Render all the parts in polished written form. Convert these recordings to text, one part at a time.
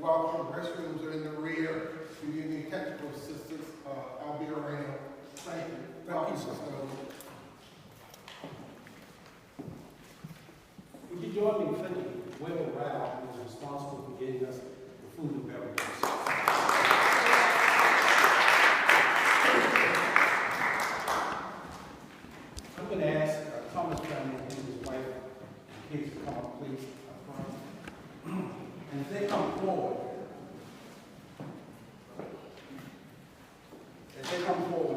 welcome. Restrooms are in the rear. If you need technical assistance, I'll be around. Thank you. Thank you, sir. Would you join me in thanking Will Rao, who was responsible for getting us the food and beverages? I'm going to ask Thomas Brown and his wife and kids to come up, please, up front. And if they come forward,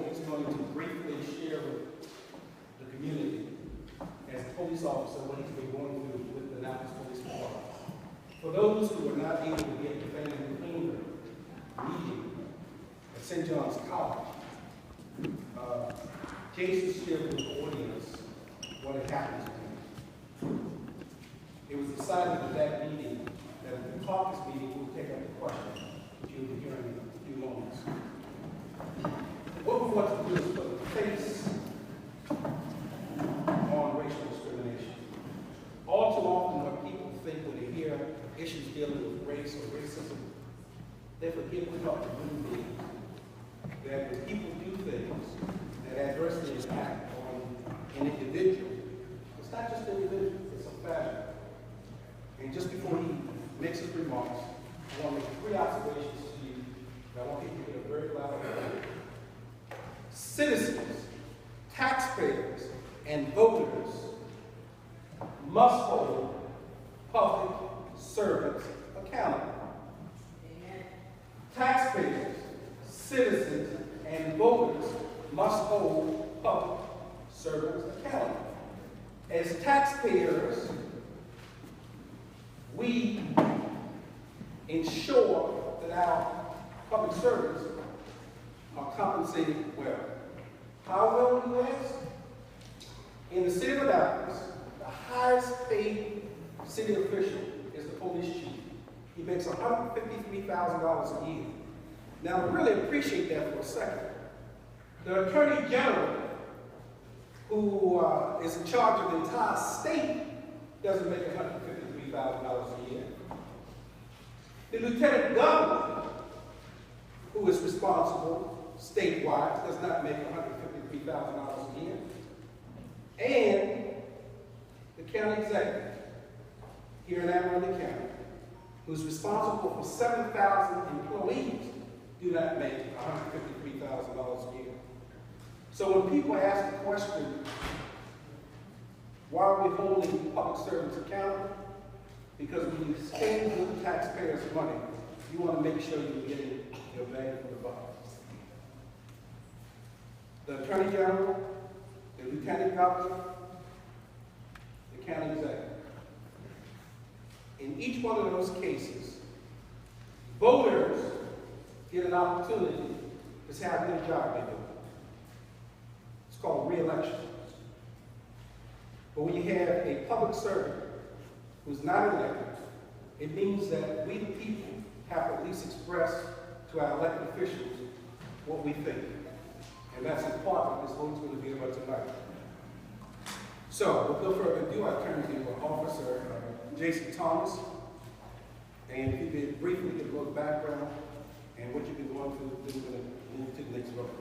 he's going to briefly share with the community as a police officer what he's been going through with the Annapolis Police Department. For those who are not able to get the family cleaner meeting at St. John's College, Jason shared with the audience what had happened to him. It was decided at that meeting that at the caucus meeting we would take up the question, which you'll be hearing in a few moments. What we want to do is put a face on racial discrimination. All too often what people think when they hear issues dealing with race or racism, they forget we're talking human beings. That when people do things that adversely impact on an individual, it's not just an individual, it's a family. And just before he makes his remarks, I want to make 3 observations to you that I want people to get a very loud word. Citizens, taxpayers, and voters must hold public servants accountable. Amen. Taxpayers, citizens, and voters must hold public servants accountable. As taxpayers, we ensure that our public servants are compensated well. How well, you ask? In the city of Annapolis, the highest paid city official is the police chief. He makes $153,000 a year. Now, to really appreciate that for a second, the Attorney General, who is in charge of the entire state, doesn't make $153,000 a year. The Lieutenant Governor, who is responsible statewide, does not make $153,000 a year. And the county executive here in Anne Arundel County, who's responsible for 7,000 employees, do not make $153,000 a year. So when people ask the question, why are we holding public servants accountable? Because when you spend the taxpayers' money, you want to make sure you're getting your bang for the buck. The Attorney General, the Lieutenant Governor, the county executive. In each one of those cases, voters get an opportunity to have their job they do. It's called re-election. But when you have a public servant who's not elected, it means that we the people have to at least express to our elected officials what we think. And that's in part what this vote's going to be about tonight. So, without further ado, I turn to Officer Jason Thomas. And if you could briefly give a little background and what you've been going through, then we're going to move to the next vote.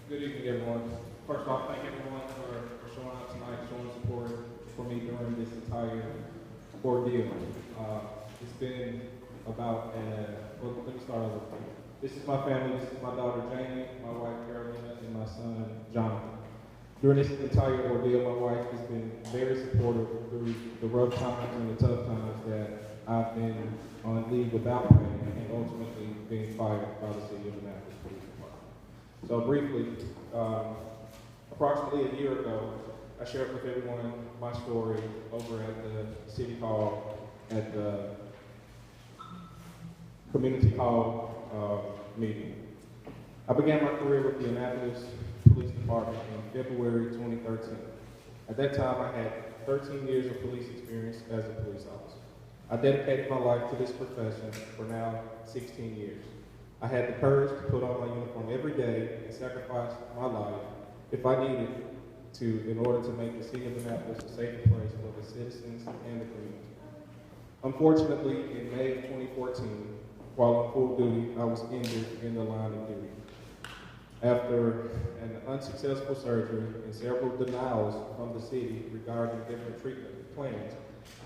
Good evening, everyone. First of all, thank everyone for showing up tonight, showing support for me during this entire ordeal. It's been about, well, let me start over. This is my family. This is my daughter, Jamie, my wife, Carolina, and my son, Jonathan. During this entire ordeal, my wife has been very supportive through the rough times and the tough times that I've been on leave without pay and ultimately being fired by the city of Annapolis Police Department. So briefly, approximately a year ago, I shared with everyone my story over at the city hall at the community hall meeting. I began my career with the Annapolis Police Department in February 2013. At that time, I had 13 years of police experience as a police officer. I dedicated my life to this profession for now 16 years. I had the courage to put on my uniform every day and sacrifice my life if I needed to in order to make the city of Annapolis a safer place for the citizens and the community. Unfortunately, in May of 2014, while on full duty, I was injured in the line of duty. After an unsuccessful surgery and several denials from the city regarding different treatment plans,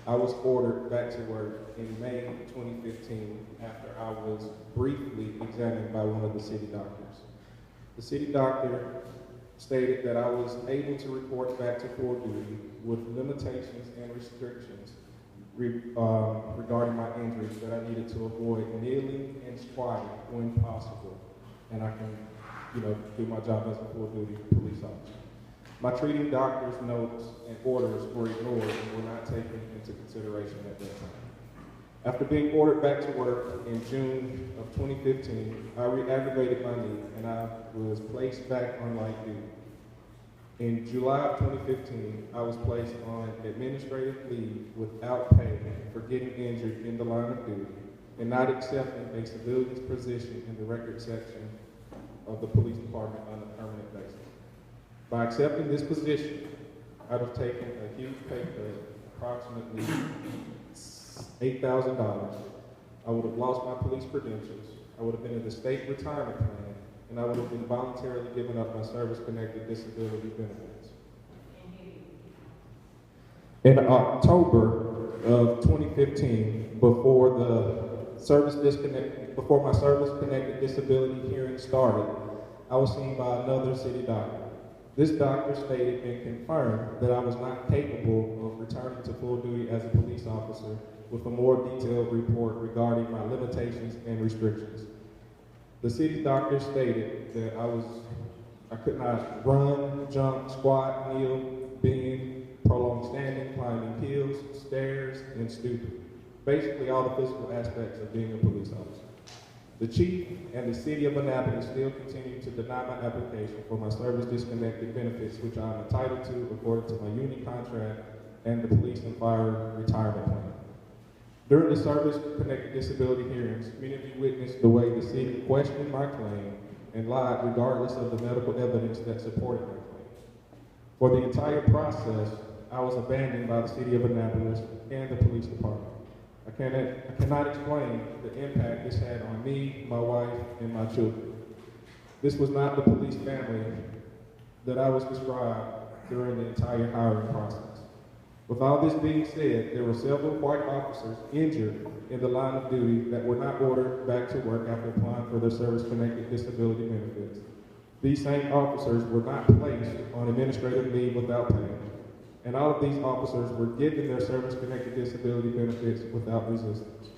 I was ordered back to work in May 2015 after I was briefly examined by one of the city doctors. The city doctor stated that I was able to report back to full duty with limitations and restrictions regarding my injuries, that I needed to avoid kneeling and squatting when possible, and I can, do my job as a full-duty police officer. My treating doctor's notes and orders were ignored and were not taken into consideration at that time. After being ordered back to work in June of 2015, I re-aggravated my knee and I was placed back on light duty. In July of 2015, I was placed on administrative leave without pay for getting injured in the line of duty and not accepting a civilian's position in the record section of the police department on a permanent basis. By accepting this position, I'd have taken a huge pay cut, approximately $8,000. I would have lost my police credentials. I would have been in the state retirement plan, and I would have been voluntarily giving up my service-connected disability benefits. In October of 2015, before my service-connected disability hearing started, I was seen by another city doctor. This doctor stated and confirmed that I was not capable of returning to full duty as a police officer with a more detailed report regarding my limitations and restrictions. The city doctor stated that I could not run, jump, squat, kneel, bend, prolonged standing, climbing hills, stairs, and stooping. Basically all the physical aspects of being a police officer. The chief and the city of Annapolis still continue to deny my application for my service-disconnected benefits, which I am entitled to according to my union contract and the police and fire retirement plan. During the service-connected disability hearings, community witnessed the way the city questioned my claim and lied regardless of the medical evidence that supported my claim. For the entire process, I was abandoned by the city of Annapolis and the police department. I cannot explain the impact this had on me, my wife, and my children. This was not the police family that I was described during the entire hiring process. With all this being said, there were several white officers injured in the line of duty that were not ordered back to work after applying for their service-connected disability benefits. These same officers were not placed on administrative leave without pay. And all of these officers were given their service-connected disability benefits without resistance.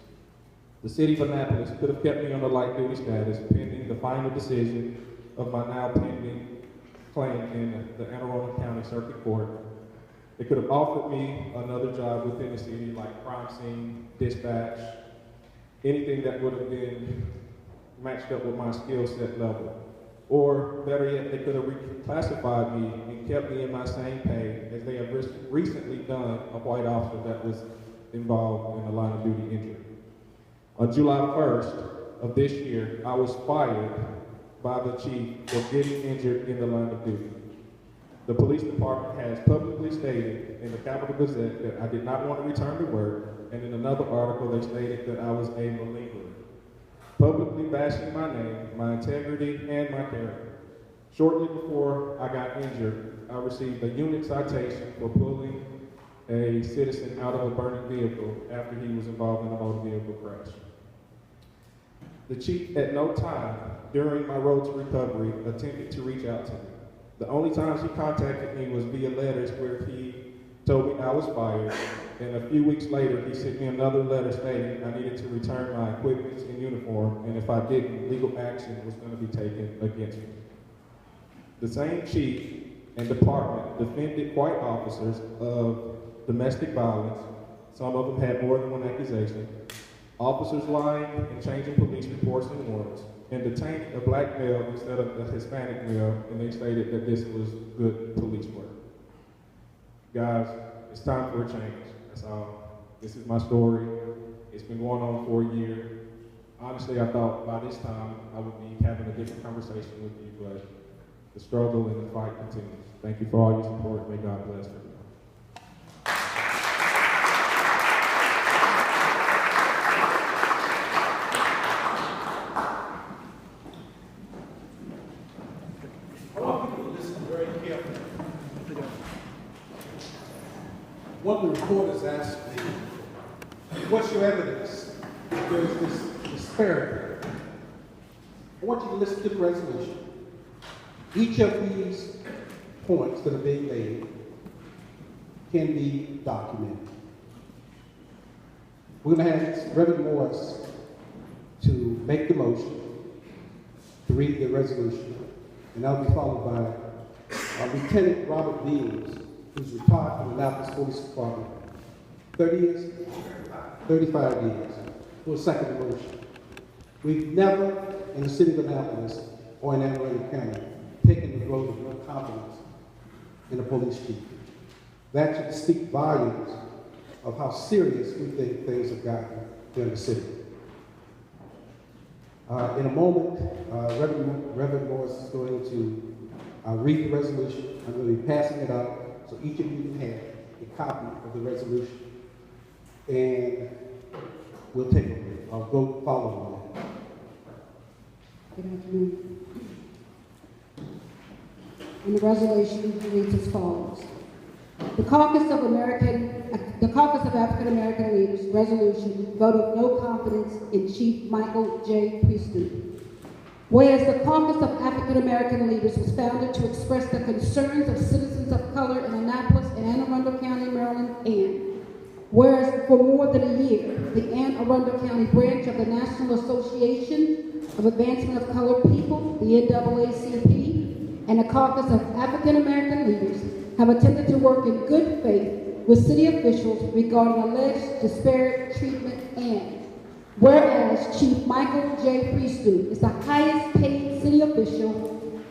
The city of Annapolis could have kept me on the light duty status pending the final decision of my now pending claim in the Anne Arundel County Circuit Court. They could have offered me another job within the city like crime scene, dispatch, anything that would have been matched up with my skill set level. Or better yet, they could have reclassified me and kept me in my same pay as they have recently done a white officer that was involved in a line of duty injury. On July 1st of this year, I was fired by the chief for getting injured in the line of duty. The police department has publicly stated in the Capitol Gazette that I did not want to return to work, and in another article they stated that I was a malingerer, publicly bashing my name, my integrity, and my character. Shortly before I got injured, I received a unit citation for pulling a citizen out of a burning vehicle after he was involved in a motor vehicle crash. The chief at no time during my road to recovery attempted to reach out to me. The only times he contacted me was via letters where he told me I was fired, and a few weeks later he sent me another letter stating I needed to return my equipment and uniform, and if I didn't, legal action was going to be taken against me. The same chief and department defended white officers of domestic violence. Some of them had more than one accusation. Officers lying and changing police reports and warrants, and detained a black male instead of a Hispanic male, and they stated that this was good police work. Guys, it's time for a change. That's all. This is my story. It's been going on for a year. Honestly, I thought by this time I would be having a different conversation with you, but the struggle and the fight continues. Thank you for all your support. May God bless you. what's your evidence? There's this disparity. I want you to listen to the resolution. Each of these points that are being made can be documented. We're going to have Reverend Morris to make the motion, to read the resolution, and that'll be followed by Lieutenant Robert Beals, who's retired from the Annapolis Police Department 30 years? 35 years. We'll second the motion. We've never, in the city of Annapolis or in Anne Arundel County, taken the vote of no confidence in a police chief. That should speak volumes of how serious we think things have gotten here in the city. In a moment, Reverend Morris is going to read the resolution. I'm going to be passing it out so each of you can have a copy of the resolution. And we'll take it. I'll go follow on that. Good afternoon. And the resolution reads as follows. The Caucus of African American Leaders resolution vote of no confidence in Chief Michael J. Pristoop. Whereas the Caucus of African American Leaders was founded to express the concerns of citizens of color in Annapolis and Anne Arundel County, Maryland, and whereas for more than a year, the Anne Arundel County branch of the National Association of Advancement of Colored People, the NAACP, and the Caucus of African American Leaders have attempted to work in good faith with city officials regarding alleged disparate treatment, and whereas Chief Michael J. Pristoop is the highest paid city official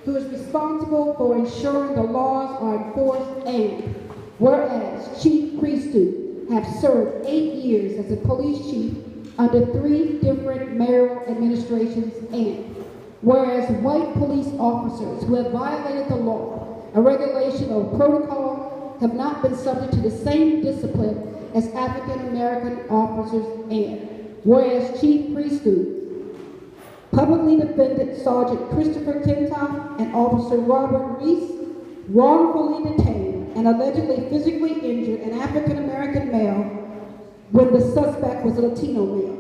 who is responsible for ensuring the laws are enforced, and whereas Chief Pristoop have served 8 years as a police chief under 3 different mayoral administrations, and whereas white police officers who have violated the law, a regulation or protocol have not been subject to the same discipline as African American officers, and whereas Chief Pristoop publicly defended Sergeant Christopher Tintoff and Officer Robert Reese, wrongfully detained and allegedly physically injured an African American male when the suspect was a Latino male.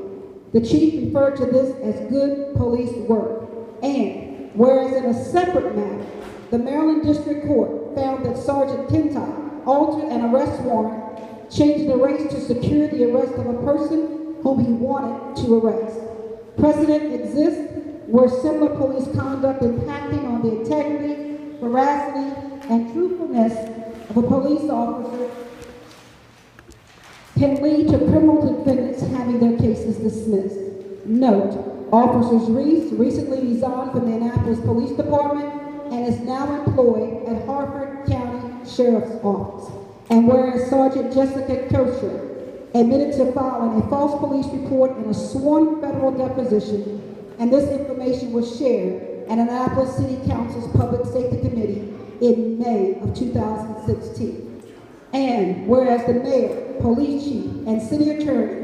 The chief referred to this as good police work. And whereas in a separate matter, the Maryland District Court found that Sergeant Tintoff altered an arrest warrant, changing the race to secure the arrest of a person whom he wanted to arrest. Precedent exists where similar police conduct impacting on the integrity, veracity, and truthfulness of a police officer can lead to criminal defendants having their cases dismissed. Note, Officer Reese recently resigned from the Annapolis Police Department and is now employed at Harford County Sheriff's Office. And whereas Sergeant Jessica Kircher admitted to filing a false police report in a sworn federal deposition, and this information was shared at Annapolis City Council's Public Safety Committee in May of 2016. And whereas the mayor, police chief, and city attorney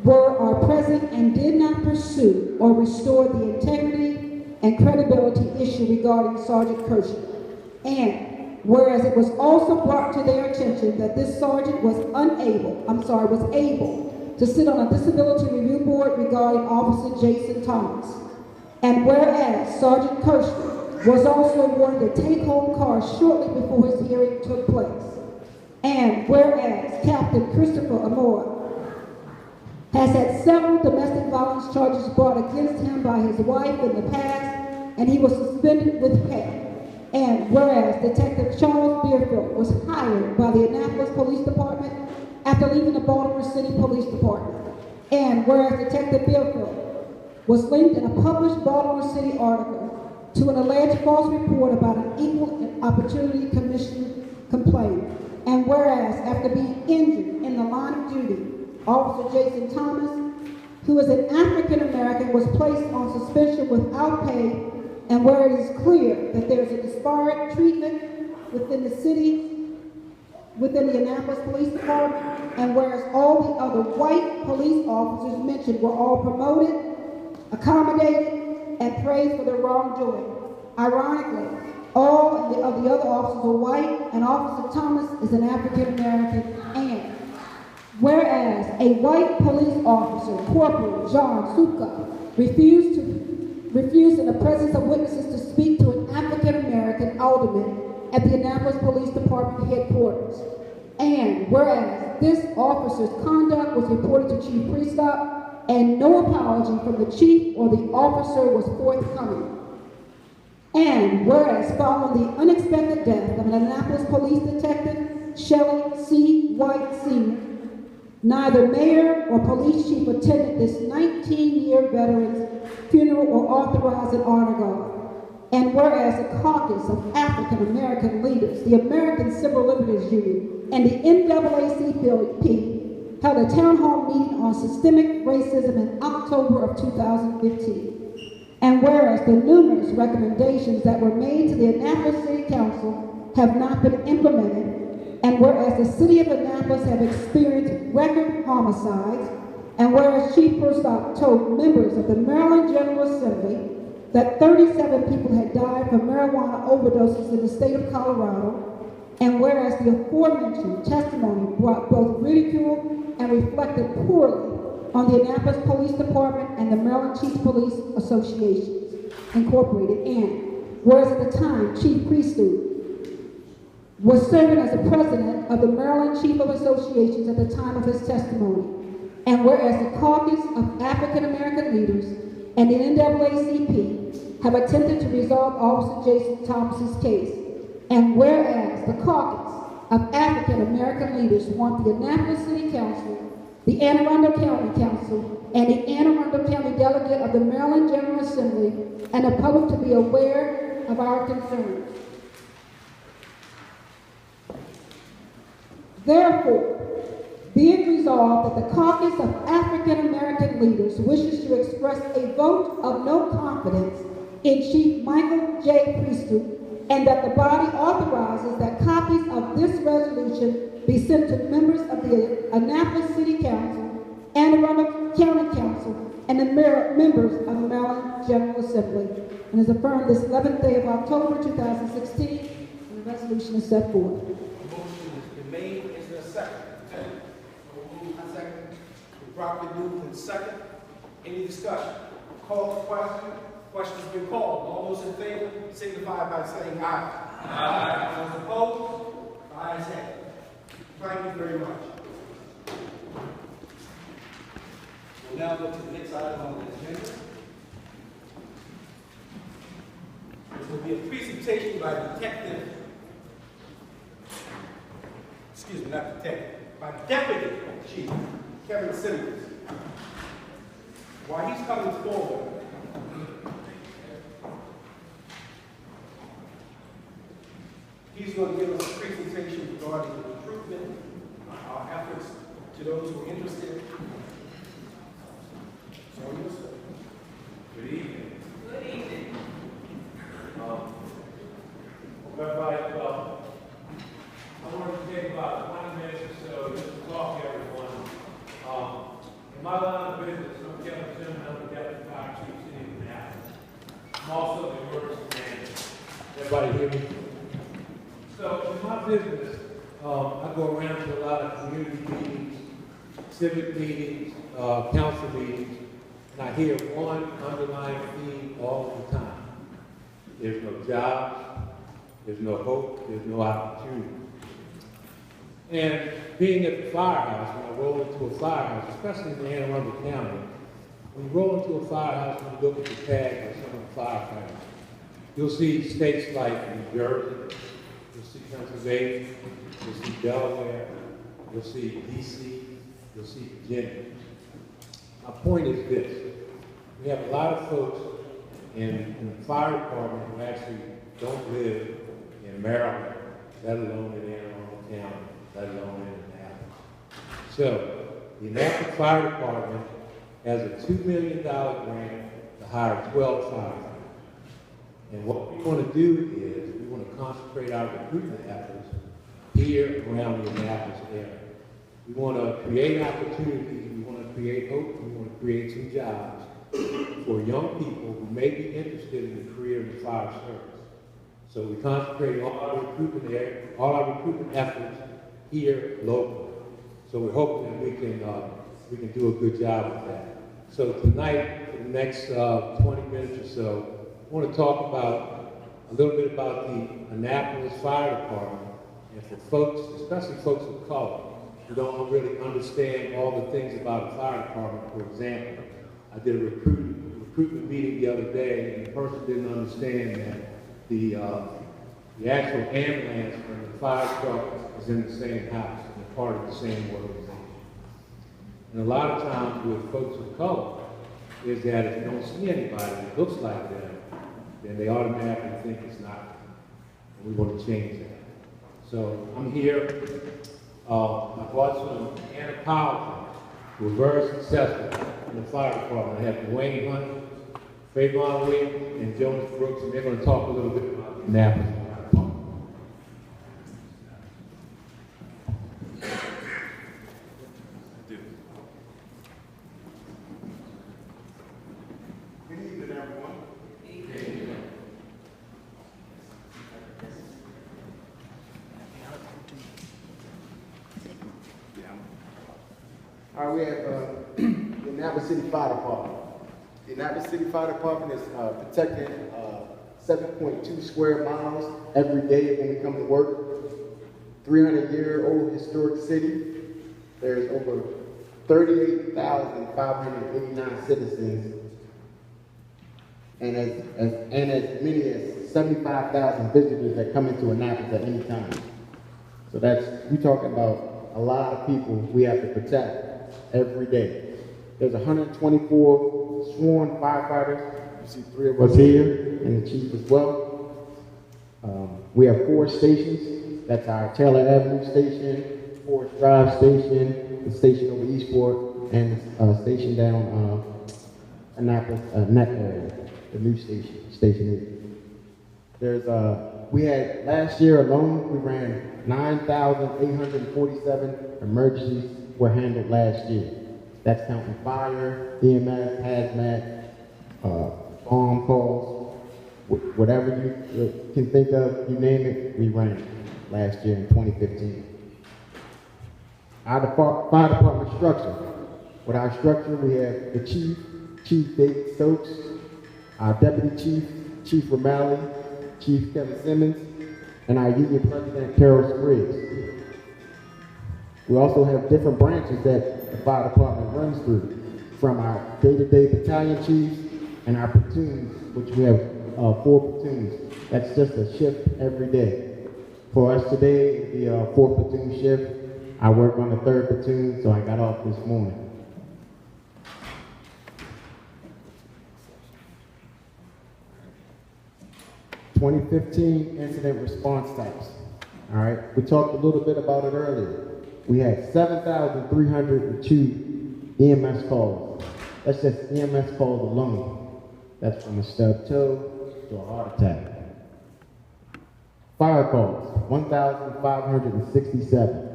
are present and did not pursue or restore the integrity and credibility issue regarding Sergeant Kircher. And whereas it was also brought to their attention that this sergeant was able to sit on a disability review board regarding Officer Jason Thomas. And whereas Sergeant Kircher was also awarded a take-home car shortly before his hearing took place. And whereas Captain Christopher Amora has had several domestic violence charges brought against him by his wife in the past, and he was suspended with pay. And whereas Detective Charles Beerfield was hired by the Annapolis Police Department after leaving the Baltimore City Police Department. And whereas Detective Beerfield was linked in a published Baltimore City article to an alleged false report about an Equal Opportunity Commission complaint. And whereas after being injured in the line of duty, Officer Jason Thomas, who is an African American, was placed on suspension without pay, and where it is clear that there is a disparate treatment within the city, within the Annapolis Police Department, and whereas all the other white police officers mentioned were all promoted, accommodated, and praised for their wrongdoing. Ironically, all of the other officers were white, and Officer Thomas is an African American, and Whereas a white police officer, Corporal John Suka, refused in the presence of witnesses to speak to an African-American alderman at the Annapolis Police Department headquarters. And whereas this officer's conduct was reported to Chief Pristoop and no apology from the chief or the officer was forthcoming. And whereas following the unexpected death of an Annapolis police detective, Shelley C. White Sr., neither mayor or police chief attended this 19-year veteran's funeral or authorized an honor guard. And whereas the Caucus of African American Leaders, the American Civil Liberties Union, and the NAACP held a town hall meeting on systemic racism in October of 2015. And whereas the numerous recommendations that were made to the Annapolis City Council have not been implemented, and whereas the city of Annapolis have experienced record homicides, and whereas Chief Pristoop told members of the Maryland General Assembly that 37 people had died from marijuana overdoses in the state of Colorado, and whereas the aforementioned testimony brought both ridicule and reflected poorly on the Annapolis Police Department and the Maryland Chief Police Associations, Incorporated, and whereas at the time Chief Pristoop was serving as the president of the Maryland Chief of Associations at the time of his testimony, and whereas the Caucus of African American Leaders and the NAACP have attempted to resolve Officer Jason Thomas's case, and whereas the Caucus of African American Leaders want the Annapolis City Council, the Anne Arundel County Council, and the Anne Arundel County Delegate of the Maryland General Assembly and the public to be aware of our concerns. Therefore, be it resolved that the Caucus of African American Leaders wishes to express a vote of no confidence in Chief Michael J. Pristoop, and that the body authorizes that copies of this resolution be sent to members of the Annapolis City Council, Anne Arundel County Council, and the members of the Maryland General Assembly, and is affirmed this 11th day of October 2016, and the resolution is set forth. A motion has been made. Is there a second? Second. Properly moved and second. Any discussion? Call for question. Question's been called. All those in favor signify by saying aye. Aye. Those opposed? Ayes have it. Thank you very much. We'll now go to the next item on the agenda. This will be a presentation by by Deputy Chief Kevin Simmons. While he's coming forward, he's going to give us a presentation regarding the recruitment, our efforts to those who are interested. So, good evening. Good evening. Everybody, I want to take about 20 minutes or so just to talk to everyone. In my line of business, I'm Kevin Simmons, I'm the Deputy Fire Chief, City of Annapolis. I'm also the emergency manager. Everybody hear me? So, in my business, I go around to a lot of community meetings, civic meetings, council meetings, and I hear one underlying theme all the time. There's no jobs, there's no hope, there's no opportunity. And being at the firehouse, when I roll into a firehouse, especially in Anne Arundel County, when you roll into a firehouse and you look at the tag of some of the firefighters, you'll see states like New Jersey, you'll see Pennsylvania, you'll see Delaware, you'll see DC, you'll see Virginia. My point is this: we have a lot of folks in the fire department who actually don't live in Maryland, let alone in Anne Arundel County, let alone in Annapolis. So, the Annapolis Fire Department has a $2 million grant to hire 12 firefighters. And what we want to do is we want to concentrate our recruitment efforts here around the Annapolis area. We want to create opportunities, we want to create hope, we want to create some jobs for young people who may be interested in a career in the fire service. So we concentrate all our recruitment efforts here locally. So we're hoping that we can do a good job with that. So tonight, for the next 20 minutes or so, I want to talk about a little bit about the Annapolis Fire Department, and for folks, especially folks of color, who don't really understand all the things about a fire department. For example, I did a recruitment meeting the other day, and the person didn't understand that the actual ambulance and the fire truck is in the same house, and they're part of the same organization. And a lot of times with folks of color, is that if you don't see anybody that looks like them, then they automatically think it's not. And we want to change that. So I'm here. I brought some anthropologists who were very successful in the fire department. I have Dwayne Hunt, Fabian Williams, and Jonas Brooks, and they're going to talk a little bit about the Annapolis Fire Department. Good evening, everyone. All right, we have the Annapolis City Fire Department. The Annapolis City Fire Department is protecting 7.2 square miles every day when we come to work. 300-year-old historic city. There's over 38,589 citizens, and as many as 75,000 visitors that come into Annapolis at any time. So we're talking about a lot of people we have to protect every day. There's 124 sworn firefighters. You see 3 of us here, and the chief as well. We have 4 stations. That's our Taylor Avenue station, Forest Drive station, the station over Eastport, and the station down Annapolis, the new station, Station 8. We had, last year alone, we ran 9,847 emergencies were handled last year. That's counting fire, EMS, hazmat, bomb calls, whatever you can think of, you name it, we ran last year in 2015. Our fire department structure. With our structure, we have the chief, Chief David Stokes, our deputy chief, Chief Romali, Chief Kevin Simmons, and our union president, Carol Spriggs. We also have different branches that the fire department runs through, from our day-to-day battalion chiefs and our platoons, which we have 4 platoons. That's just a shift every day. For us today, the 4th platoon shift. I work on the 3rd platoon, so I got off this morning. (2015) incident response types. All right, we talked a little bit about it earlier. We had 7,302 EMS calls. That's just EMS calls alone. That's from a stubbed toe to a heart attack. Fire calls, 1,567.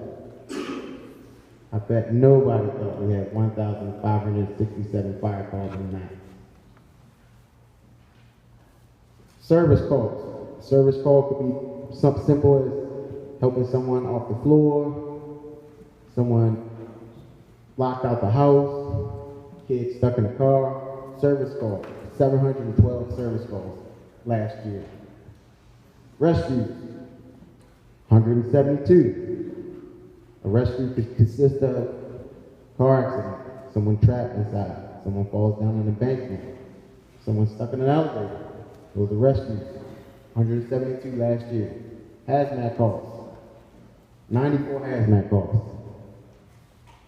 I bet nobody thought we had 1,567 fire calls in the night. Service calls. A service call could be something simple as helping someone off the floor, someone locked out the house, kids stuck in the car. Service call, 712 service calls last year. Rescues, 172. A rescue could consist of car accident, someone trapped inside, someone falls down an embankment, someone stuck in an elevator. Those are rescues. 172 last year. Hazmat calls. 94 hazmat calls.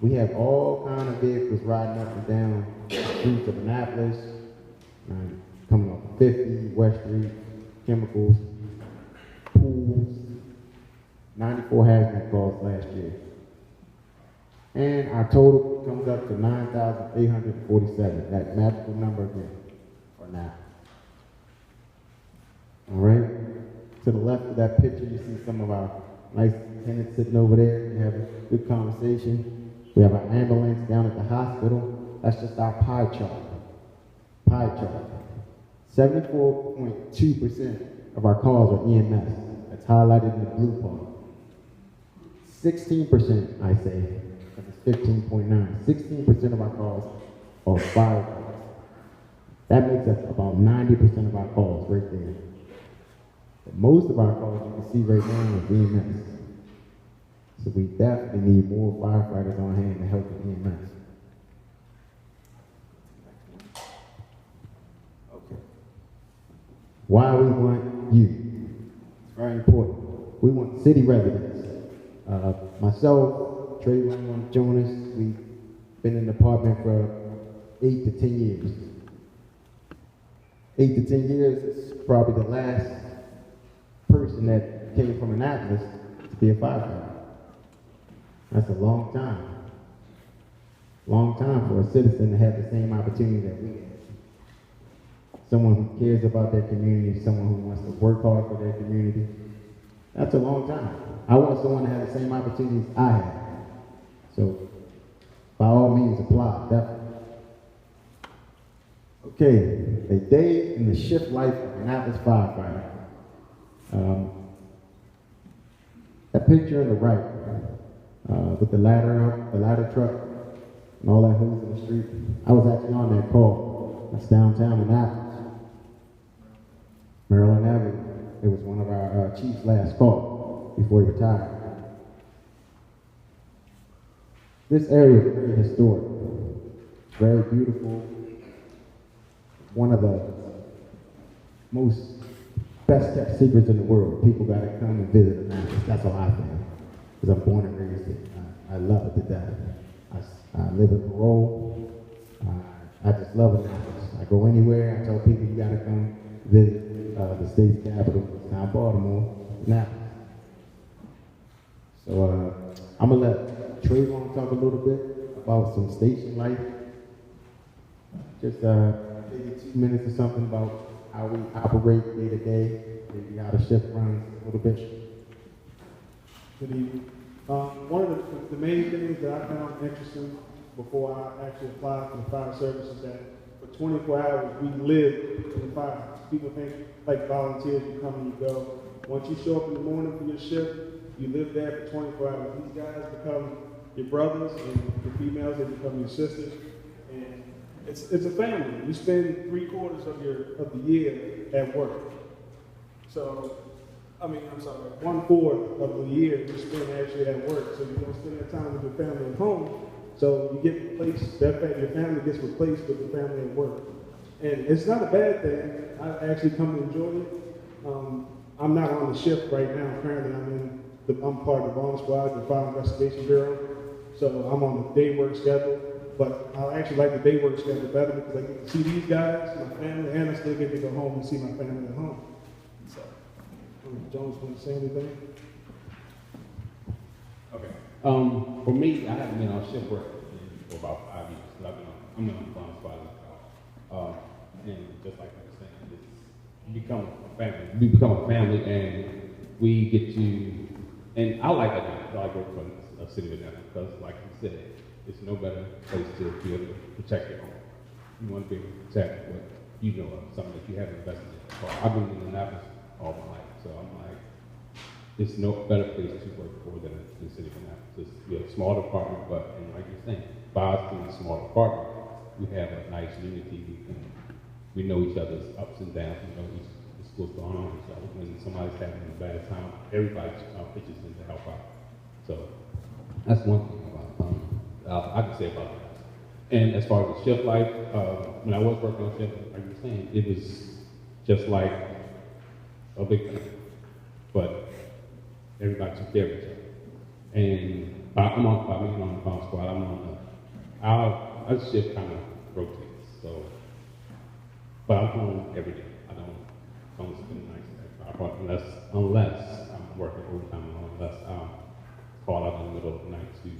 We have all kinds of vehicles riding up and down the streets of Annapolis, coming off 50, West Street, chemicals, pools. 94 hazmat calls last year. And our total comes up to 9,847. That magical number again for now. All right. To the left of that picture, you see some of our nice tenants sitting over there. We have a good conversation. We have our ambulance down at the hospital. That's just our pie chart. Pie chart. 74.2% of our calls are EMS. That's highlighted in the blue part. 16%, I say, of 15.9. 16% of our calls are fire calls. That makes up about 90% of our calls right there. But most of our calls you can see right now is EMS. So we definitely need more firefighters on hand to help with EMS. Okay. Why we want you? It's very important. We want city residents. Myself, Trey Ryan Jonas, we've been in the department for 8 to 10 years. 8 to 10 years is probably the last person that came from Annapolis to be a firefighter. That's a long time. Long time for a citizen to have the same opportunity that we have. Someone who cares about their community, someone who wants to work hard for their community. That's a long time. I want someone to have the same opportunities I have. So, by all means, apply, definitely. Okay, a day in the shift life of an Annapolis firefighter. That picture on the right, with the ladder truck, and all that hose in the street. I was actually on that call. That's downtown Annapolis, Maryland Avenue. It was one of our chief's last call before he retired. This area is very historic, very beautiful. One of the most best kept secrets in the world. People gotta come and visit Annapolis. That's how I feel. Because I'm born and raised here. I love it to death. I live in parole. I just love Annapolis. I go anywhere. I tell people you gotta come visit the state's capital. It's not Baltimore, Annapolis. So I'm gonna let Trayvon talk a little bit about some station life. Just maybe 2 minutes or something about how we operate day to day, maybe how the shift runs a little bit. Good evening. One of the main things that I found interesting before I actually applied for the fire service is that for 24 hours we live in the fire. People think like volunteers, you come and you go. Once you show up in the morning for your shift, you live there for 24 hours. These guys become your brothers, and your females, they become your sisters. And it's a family. You spend 3/4 of the year at work. So, I'm sorry, 1/4 of the year you spend actually at work. So you don't spend that time with your family at home. So you get replaced, your family gets replaced with your family at work. And it's not a bad thing. I actually come to enjoy it. I'm not on the shift right now. Currently, I'm part of the bomb squad, the Fire Investigation Bureau. So I'm on the day work schedule. But I actually like the day work schedule better because I get to see these guys, my family, and I still get to go home and see my family at home. So, Jones, want to say anything? Okay. For me, I haven't been on shift work for about 5 years. I'm in the bomb squad. And just like I was saying, you become a family. We become a family, and we get to. And I like it. I like working for a city of Atlanta because, like you said, it's no better place to be able to protect your home. You want to be able to protect what you know of, something that you haven't invested in. So I've been in Annapolis all my life, so I'm like, there's no better place to work for than the city of Annapolis. We're a small department, but and like you're saying, by us being a small department, we have a nice unity. We know each other's ups and downs. We know what's going on. So when somebody's having a bad time, everybody pitches in to help out. So that's one thing about I can say about that. And as far as the shift life, when I was working on shift, like you were saying, it was just like a big thing. But everybody took care of each other. And I'm on the bomb squad. I'm on our shift kind of rotates. So, but I'm home every day. I don't spend nights unless I'm working overtime, unless I'm called out in the middle of the night to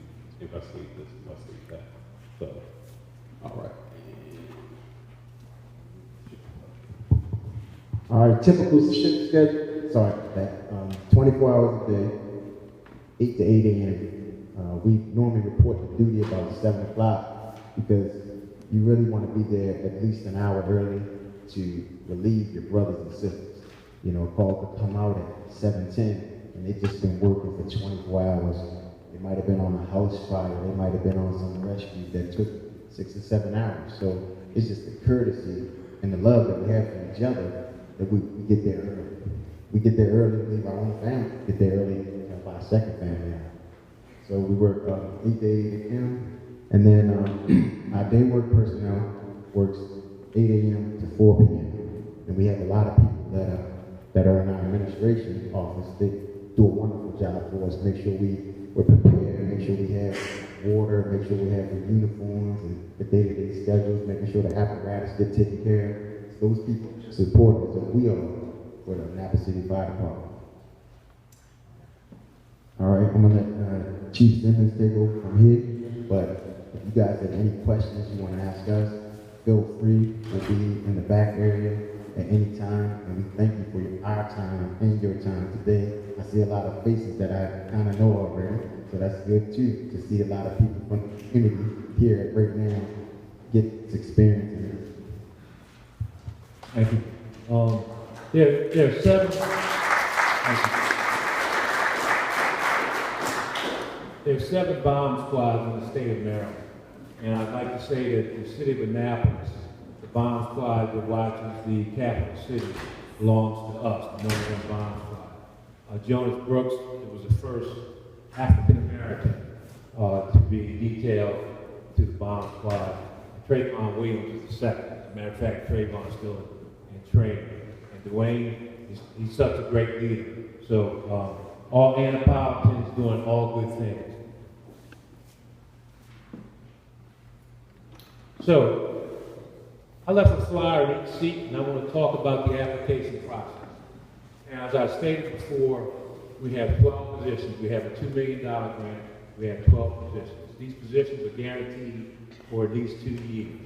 investigate this, investigate that. So, all right. All right, typical shift schedule. Sorry about that. 24 hours a day, 8 to 8 a.m. We normally report to duty about 7 o'clock because you really want to be there at least an hour early to relieve your brothers and sisters. You know, a call could come out at 7:10 and they've just been working for 24 hours They might have been on a house fire. They might have been on some rescue that took 6 or 7 hours. So it's just the courtesy and the love that we have for each other that we get there early. We get there early, leave our own family, get there early, help our second family out. So we work 8 to 8 a.m. and then our day work personnel works 8 a.m. to 4 p.m. And we have a lot of people that are in our administration office. They do a wonderful job for us, make sure we're prepared, make sure we have water, make sure we have the uniforms and the day-to-day schedules, making sure the apparatus get taken care of. Those people support us, and we are for the Napa City Fire Department. All right, I'm gonna let Chief Simmons take over from here, but if you guys have any questions you want to ask us, feel free. We'll be in the back area at any time, and we thank you for our time and your time today. I see a lot of faces that I kind of know already, so that's good too, to see a lot of people from the community here right now get this experience. Thank you. There are 7. There are 7 bomb squads in the state of Maryland, and I'd like to say that the city of Annapolis, the bomb squad that watches the capital city, belongs to us, the #1 bomb squad. Jonas Brooks was the first African American to be detailed to the bomb squad. Trayvon Williams is the second. As a matter of fact, Trayvon is still in training. And Dwayne, he's such a great leader. So all Annapolitans doing all good things. So I left a flyer in each seat, and I want to talk about the application process. And as I stated before, we have 12 positions. We have a $2 million grant. We have 12 positions. These positions are guaranteed for at least 2 years.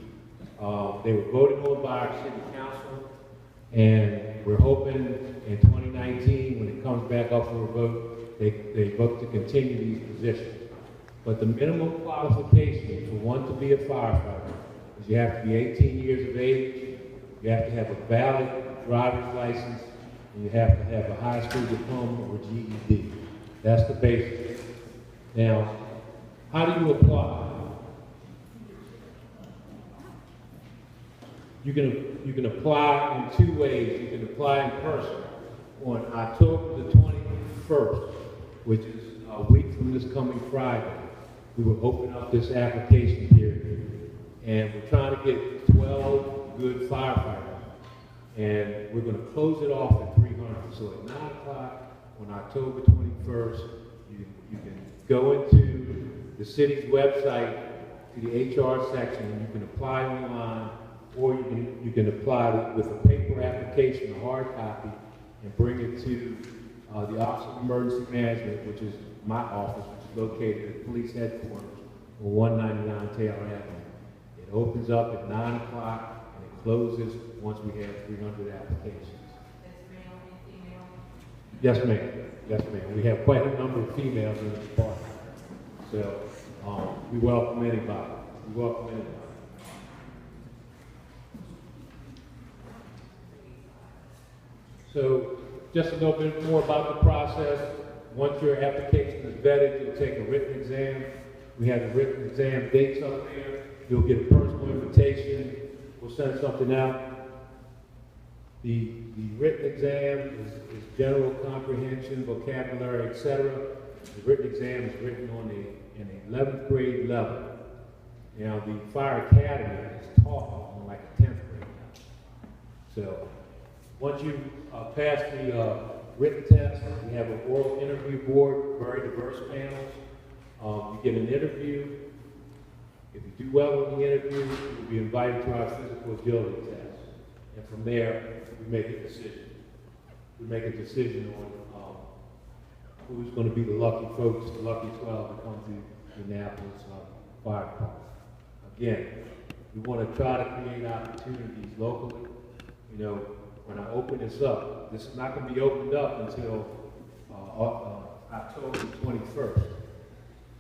They were voted on by our city council, and we're hoping in 2019, when it comes back up for a vote, they vote to continue these positions. But the minimum qualification for one to be a firefighter is you have to be 18 years of age, you have to have a valid driver's license, and you have to have a high school diploma or GED. That's the basics. Now, how do you apply? You can apply in 2 ways. You can apply in person on October the 21st, which is a week from this coming Friday. We will open up this application period, and we're trying to get 12 good firefighters, and we're going to close it off at 300. So at 9 o'clock on October 21st, you can go into the city's website to the HR section, and you can apply online, or you can apply with a paper application, a hard copy, and bring it to the Office of Emergency Management, which is my office, which is located at police headquarters on 199 Taylor Avenue. It opens up at 9 o'clock and it closes once we have 300 applications. That's male and female? Yes, ma'am. Yes, ma'am. We have quite a number of females in the department. So we welcome anybody. We welcome anybody. So just a little bit more about the process. Once your application is vetted, you'll take a written exam. We have the written exam dates up there. You'll get a personal invitation. We'll send something out. The written exam is general comprehension, vocabulary, etc. The written exam is written on an 11th grade level. Now the fire academy is taught on like a 10th grade level. So once you pass the written test, we have an oral interview board, very diverse panels. You get an interview. If you do well in the interview, you'll be invited to our physical agility test. And from there, we make a decision. We make a decision on who's going to be the lucky folks, the lucky 12 to come to the Annapolis Fire Department. Again, we want to try to create opportunities locally. You know, when I open this up, this is not going to be opened up until October 21st.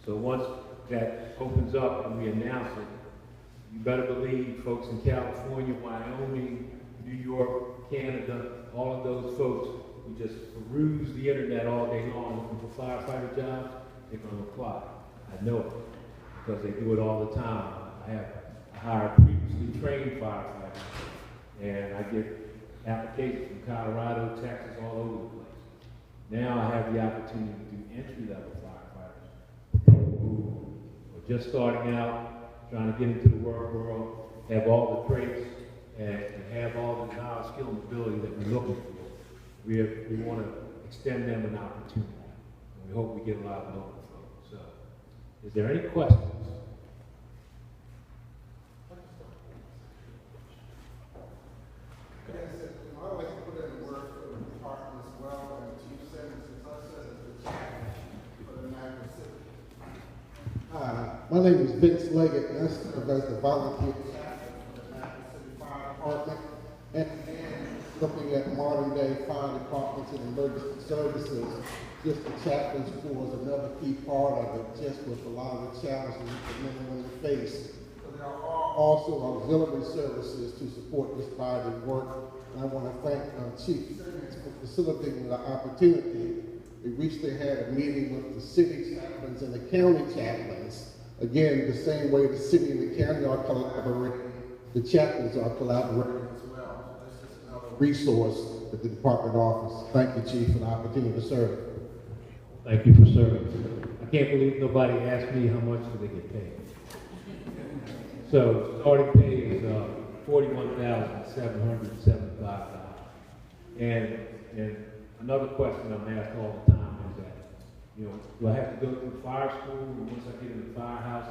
So once that opens up and we announce it, you better believe folks in California, Wyoming, New York, Canada, all of those folks who just peruse the internet all day long looking for firefighter jobs, they're going to apply. I know it because they do it all the time. I hire previously trained firefighters, and I get applications from Colorado, Texas, all over the place. Now I have the opportunity to do entry-level firefighters, people who are just starting out, trying to get into the world, have all the traits, and have all the knowledge, skill, and ability that we're looking for. We want to extend them an opportunity. And we hope we get a lot of overflow. So, is there any questions? I like to put in a word for the department as well, and Chief Simmons is us as the chairman for the Niagara City. Hi, my name is Vince Leggett, and I serve as the volunteer chaplain for the Niagara City Fire Department. And looking at modern day fire departments and emergency services, just the chaplain's corps is another key part of it, just with a lot of the challenges that men and women face. But there are also auxiliary services to support this body of work. And I want to thank Chief Simmons for facilitating the opportunity. We recently had a meeting with the city chaplains and the county chaplains. Again, the same way the city and the county are collaborating, the chaplains are collaborating as well. So that's just another resource that the department offers. Thank you, Chief, for the opportunity to serve. Thank you for serving. I can't believe nobody asked me how much do they get paid. So starting pay is $41,775. And another question I'm asked all the time is that, you know, do I have to go through fire school once I get in the firehouse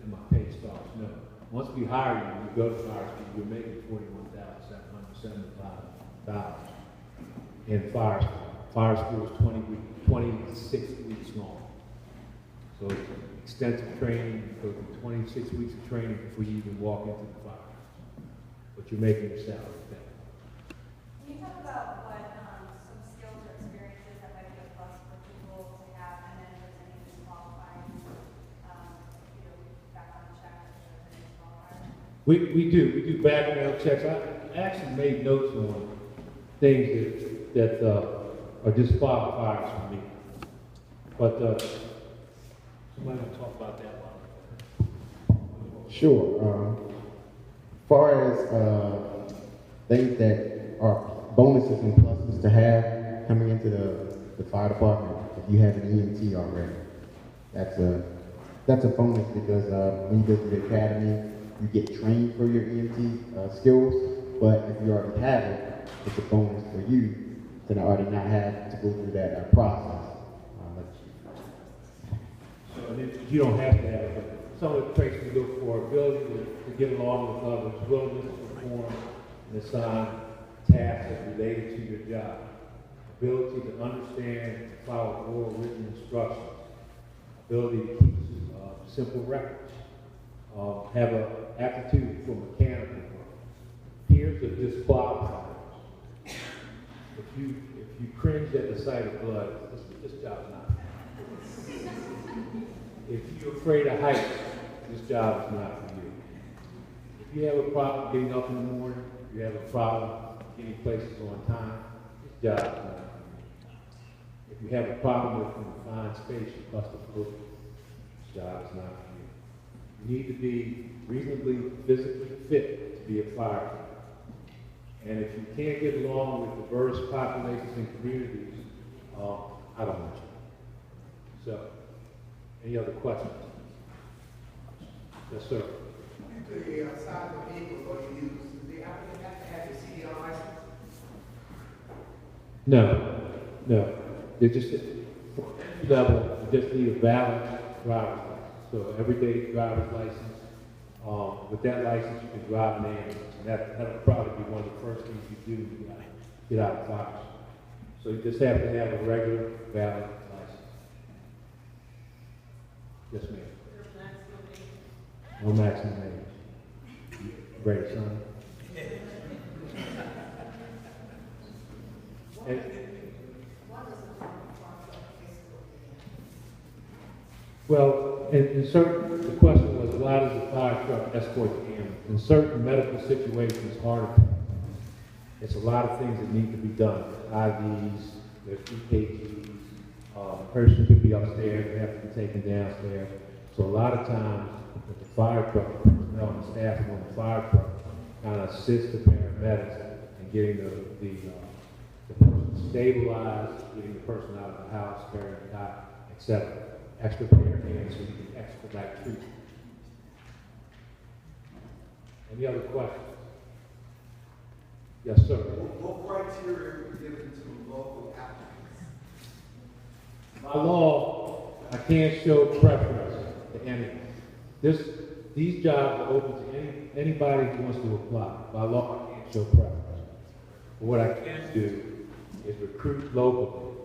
and my pay starts? No. Once we hire you, you go to fire school, you're making $41,775 in fire school. Fire school is 26 weeks long. So it's extensive training. You go through 26 weeks of training before you even walk into the fire. But you're making your salary pay. Can you talk about what some skills or experiences that might be a plus for people to have, and then if there's any disqualifying, background checks, if there's any disqualifying? We do background checks. I actually made notes on things that are disqualifiers for me. But somebody want to talk about that one? Sure. As far as things that are bonuses and pluses to have coming into the fire department, if you have an EMT already, that's a bonus because when you go to the academy, you get trained for your EMT skills. But if you already have it, it's a bonus for you to already not have to go through that process. So you don't have to have it, but some of the traits we look for: ability to get along with others, willingness to perform and assign tasks that related to your job, ability to understand and follow oral written instructions, ability to keep simple records, have an aptitude for mechanical work. Here's a disqualifier. If you cringe at the sight of blood, this job's not. If you're afraid of heights, this job is not for you. If you have a problem getting up in the morning, if you have a problem getting places on time, this job is not for you. If you have a problem with confined space, you claustrophobic, this job is not for you. You need to be reasonably physically fit to be a firefighter. And if you can't get along with diverse populations and communities, I don't want you. So, any other questions? Yes, sir. The side of the vehicle you use, do the applicant have to have a CDL license? No. They're just, for entry level, you just need a valid driver's license. So everyday driver's license. With that license, you can drive an ambulance. And that'll probably be one of the first things you do when you get out of fire. So you just have to have a regular, valid license. Yes, ma'am. No maximum age. Great, son. And, well, in certain, the question was, why does the fire truck escort the ambulance? In certain medical situations, heart attack, it's a lot of things that need to be done. IVs, there's EKGs, The person could be upstairs, they have to be taken downstairs. So a lot of times, with the fire truck, the personnel and the staff on the fire truck kind of assist the paramedics in getting the person stabilized, getting the person out of the house, carrying the cot, etc. Extra pair of hands so you can expedite treatment. Any other questions? Yes, sir. What criteria are given to local applicants? By law, I can't show preference to anyone. These jobs are open to anybody who wants to apply. By law, I can't show preference. But what I can do is recruit locally.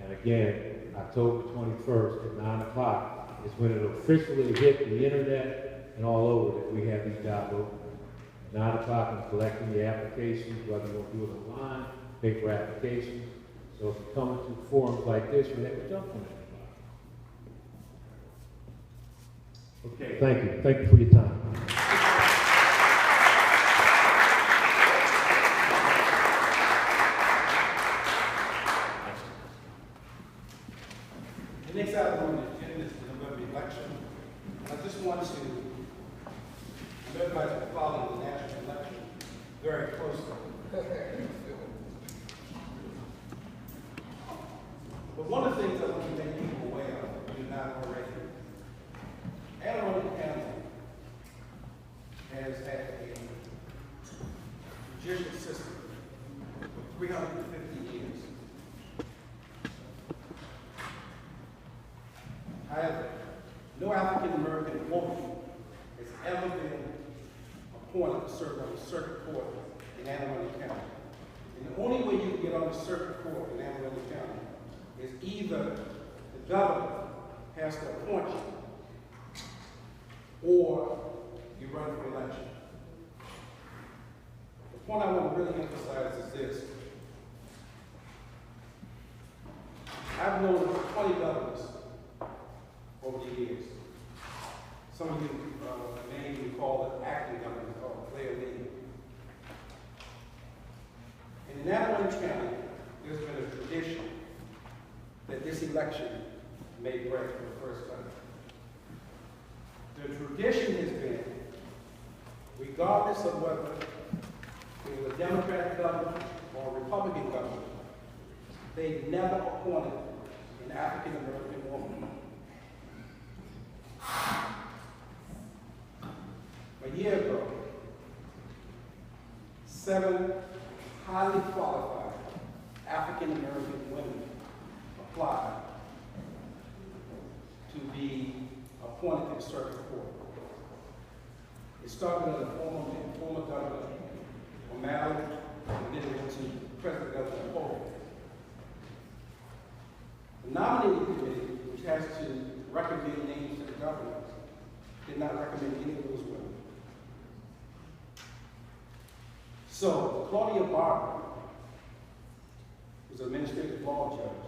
And again, October 21st at 9 o'clock is when it'll officially hit the internet and all over that we have these jobs open. At 9 o'clock, I'm collecting the applications, whether you want to do it online, paper applications. So if you come into forums like this, you have to jump on it. Okay, thank you. Thank you for your time. The next item on the agenda is the November election. I just want to, everybody's been following the national election very closely. But one of the things I want to make people aware of, if you're not already, Anne Arundel County has had a judicial system for 350 years. However, no African American woman has ever been appointed to serve on the circuit court in Anne Arundel County. And the only way you can get on the circuit court in Anne Arundel County is either the governor has to appoint you or you run for election. The point I want to really emphasize is this. I've known 20 governors over the years. Some of you may recall the acting governor called Claire Lee. In Anne Arundel County, there's been a tradition that this election may break for the first time. The tradition has been, regardless of whether it was a Democratic government or a Republican government, they never appointed an African American woman. A year ago, 7 highly qualified African American women applied to be appointed to the circuit court. It started with a former governor, O'Malley, and then it went to President Governor Paul. The nominating committee, which has to recommend names to the governor, did not recommend any of those women. So Claudia Barber, who's an administrative law judge,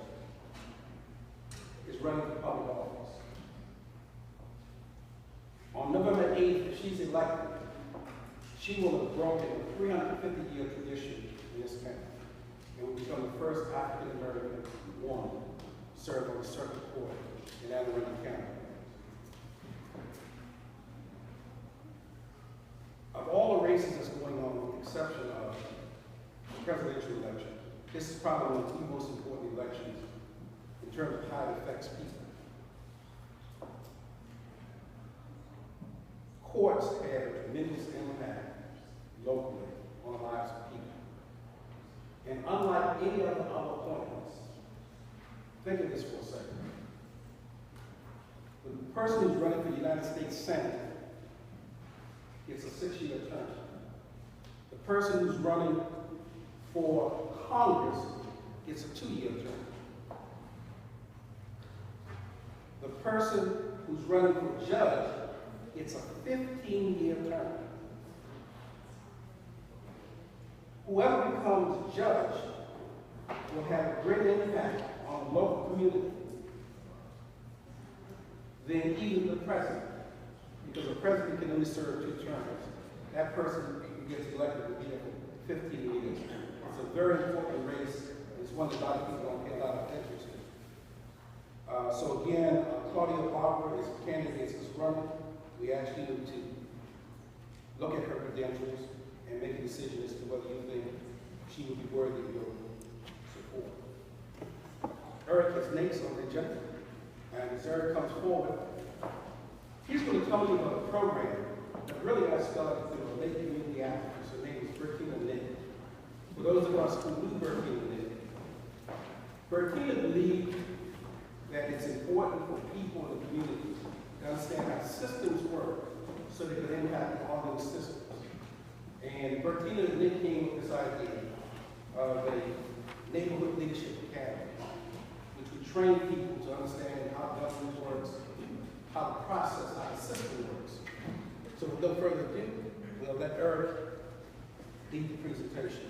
is running for public office. On November 8th, if she's elected, she will have broken a 350-year tradition in this county. It will become the first African American woman to serve on the circuit court in Anne Arundel County. Of all the races that's going on, with the exception of the presidential election, this is probably one of the most important elections in terms of how it affects people. Courts have a tremendous impact locally on the lives of people. And unlike any other appointments, think of this for a second. The person who's running for the United States Senate gets a 6-year term. The person who's running for Congress gets a 2-year term. The person who's running for judge gets a 15-year term. Whoever becomes judge will have a greater impact on the local community than even the president, because the president can only serve 2 terms. That person who gets elected will be there for 15 years. It's a very important race. It's one that a lot of people don't pay a lot of attention to. So again, Claudia Barber is a candidate that's running. We ask you to look at her credentials and make a decision as to whether you think she would be worthy of your support. Eric has Nate's on the agenda, and as Eric comes forward, he's going to tell you about a program that really got started through a Lake community activist. Her name is Bertina Nick. For those of us who knew Bertina Nick, Bertina believed that it's important for people in the community to understand how systems work so they can impact all those systems. And Bertina Nick came with this idea of a neighborhood leadership academy, which would train people to understand how government works, how the process, how the system works. So with no further ado, we'll let Eric lead the presentation.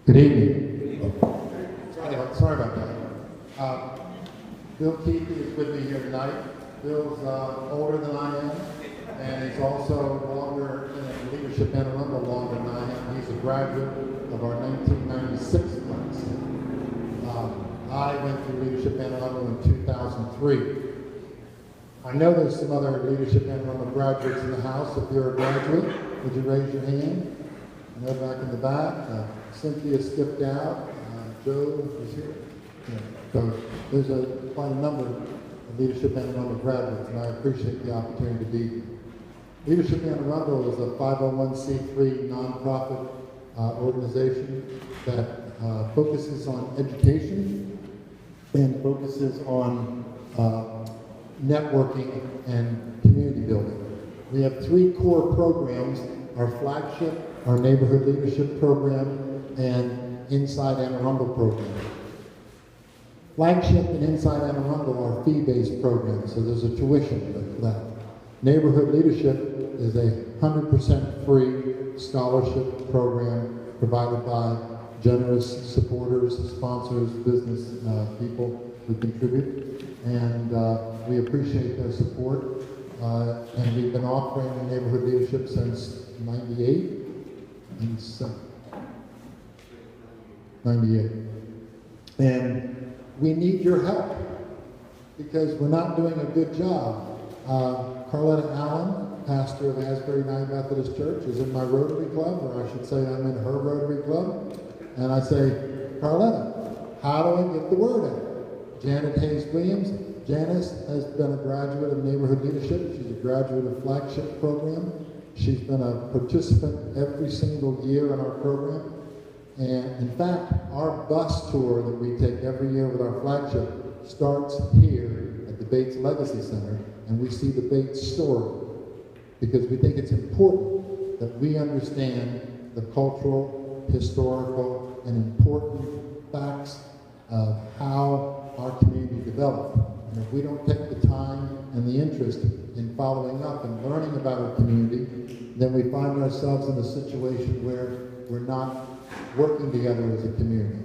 Good evening. Sorry about that. Bill Keith is with me here tonight. Bill's older than I am, and he's also longer in leadership in a little longer than I am. He's a graduate of our 1996 class. I went through leadership in in 2003. I know there's some other leadership in graduates in the house. If you're a graduate, would you raise your hand? I know back in the back. Cynthia skipped out. Joe is here. Yeah. So there's quite a number of Leadership Anne Arundel graduates, and I appreciate the opportunity to be here. Leadership Anne Arundel is a 501c3 nonprofit organization that focuses on education and focuses on networking and community building. We have 3 core programs: our flagship, our neighborhood leadership program, and Inside Anne Arundel program. Flagship and Inside Anne Arundel are fee-based programs, so there's a tuition for that. Neighborhood Leadership is a 100% free scholarship program provided by generous supporters, sponsors, business people who contribute, and we appreciate their support. And we've been offering neighborhood leadership since '98. And we need your help because we're not doing a good job. Carletta Allen, pastor of Asbury United Methodist Church, is in my Rotary Club, or I should say I'm in her Rotary Club. And I say, Carletta, how do I get the word out? Janet Hayes Williams. Janice has been a graduate of Neighborhood Leadership. She's a graduate of Flagship program. She's been a participant every single year in our program. And in fact, our bus tour that we take every year with our flagship starts here at the Bates Legacy Center, and we see the Bates story because we think it's important that we understand the cultural, historical, and important facts of how our community developed. And if we don't take the time and the interest in following up and learning about our community, then we find ourselves in a situation where we're not working together as a community.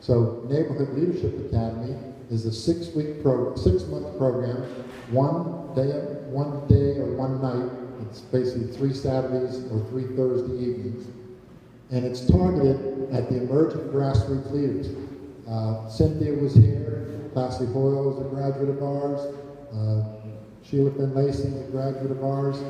So Neighborhood Leadership Academy is a 6-month program, one day or one night. It's basically 3 Saturdays or 3 Thursday evenings. And it's targeted at the emerging grassroots leaders. Cynthia was here, Classy Hoyle is a graduate of ours, Sheila Finlayson is a graduate of ours.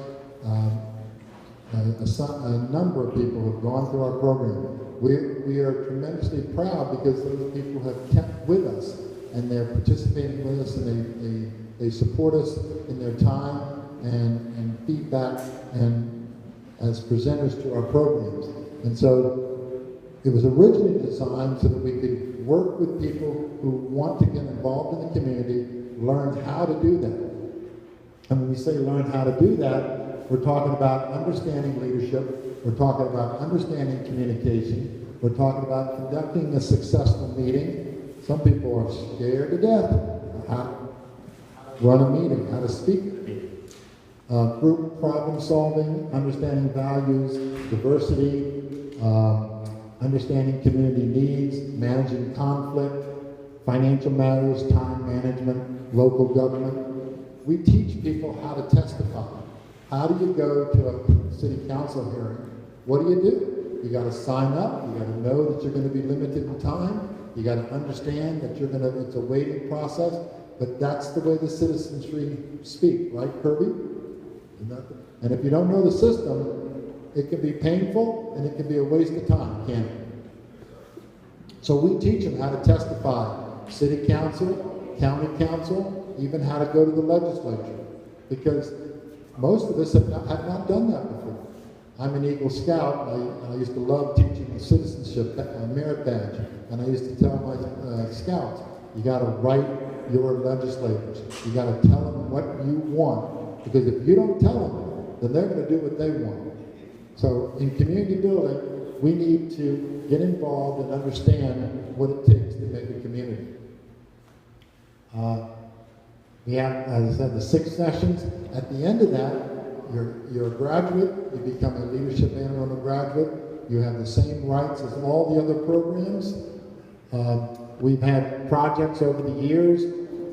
A number of people have gone through our program. We are tremendously proud because those people have kept with us and they're participating with us, and they support us in their time and feedback and as presenters to our programs. And so it was originally designed so that we could work with people who want to get involved in the community, learn how to do that. And when we say learn how to do that, we're talking about understanding leadership, we're talking about understanding communication, we're talking about conducting a successful meeting. Some people are scared to death how to run a meeting, how to speak at a meeting. Group problem solving, understanding values, diversity, understanding community needs, managing conflict, financial matters, time management, local government. We teach people how to testify. How do you go to a city council hearing? What do? You got to sign up. You got to know that you're going to be limited in time. You got to understand that it's a waiting process. But that's the way the citizens speak, right, Kirby? And if you don't know the system, it can be painful and it can be a waste of time, can't it? So we teach them how to testify. City council, county council, even how to go to the legislature. Because most of us have not done that before. I'm an Eagle Scout, and I used to love teaching the citizenship merit badge. And I used to tell my scouts, you got to write your legislators. You got to tell them what you want. Because if you don't tell them, then they're going to do what they want. So in community building, we need to get involved and understand what it takes to make a community. We have, as I said, the 6 sessions. At the end of that, you're a graduate, you become a leadership animal graduate, you have the same rights as all the other programs. We've had projects over the years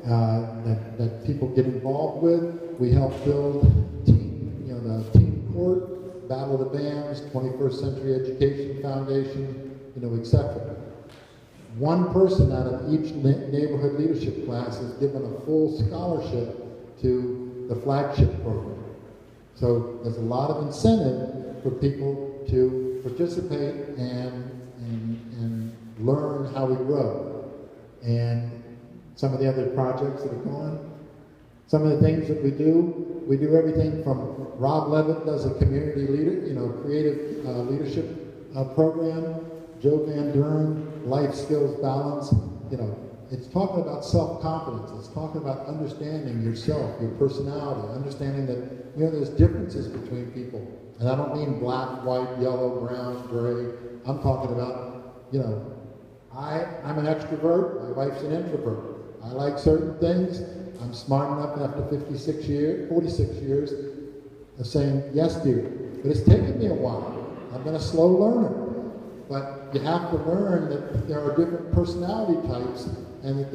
that people get involved with. We help build the Teen Court, Battle of the Bands, 21st Century Education Foundation, etc. One person out of each neighborhood leadership class is given a full scholarship to the flagship program. So there's a lot of incentive for people to participate and learn how we grow. And some of the other projects that are going, some of the things that we do everything from Rob Levitt does a community leader, creative leadership program. Joe Van Duren, life skills balance. It's talking about self-confidence. It's talking about understanding yourself, your personality, understanding that there's differences between people. And I don't mean black, white, yellow, brown, gray. I'm talking about, I'm an extrovert. My wife's an introvert. I like certain things. I'm smart enough after 46 years of saying yes, dear. But it's taken me a while. I've been a slow learner. But you have to learn that there are different personality types, and that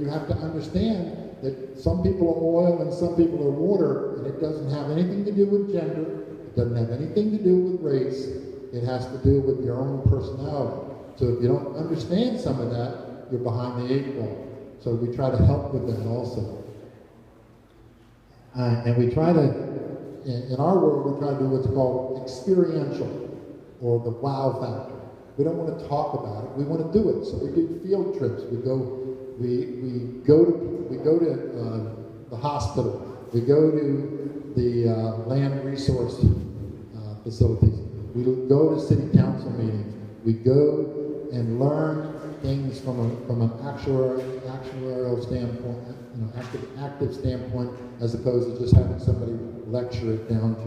you have to understand that some people are oil and some people are water, and it doesn't have anything to do with gender. It doesn't have anything to do with race. It has to do with your own personality. So if you don't understand some of that, you're behind the 8 ball. So we try to help with that also. And we try to, in our world, we try to do what's called experiential, or the wow factor. We don't want to talk about it. We want to do it. So we do field trips. We go to the hospital. We go to the land resource facilities. We go to city council meetings. We go and learn things from an actuarial standpoint, active standpoint, as opposed to just having somebody lecture it down to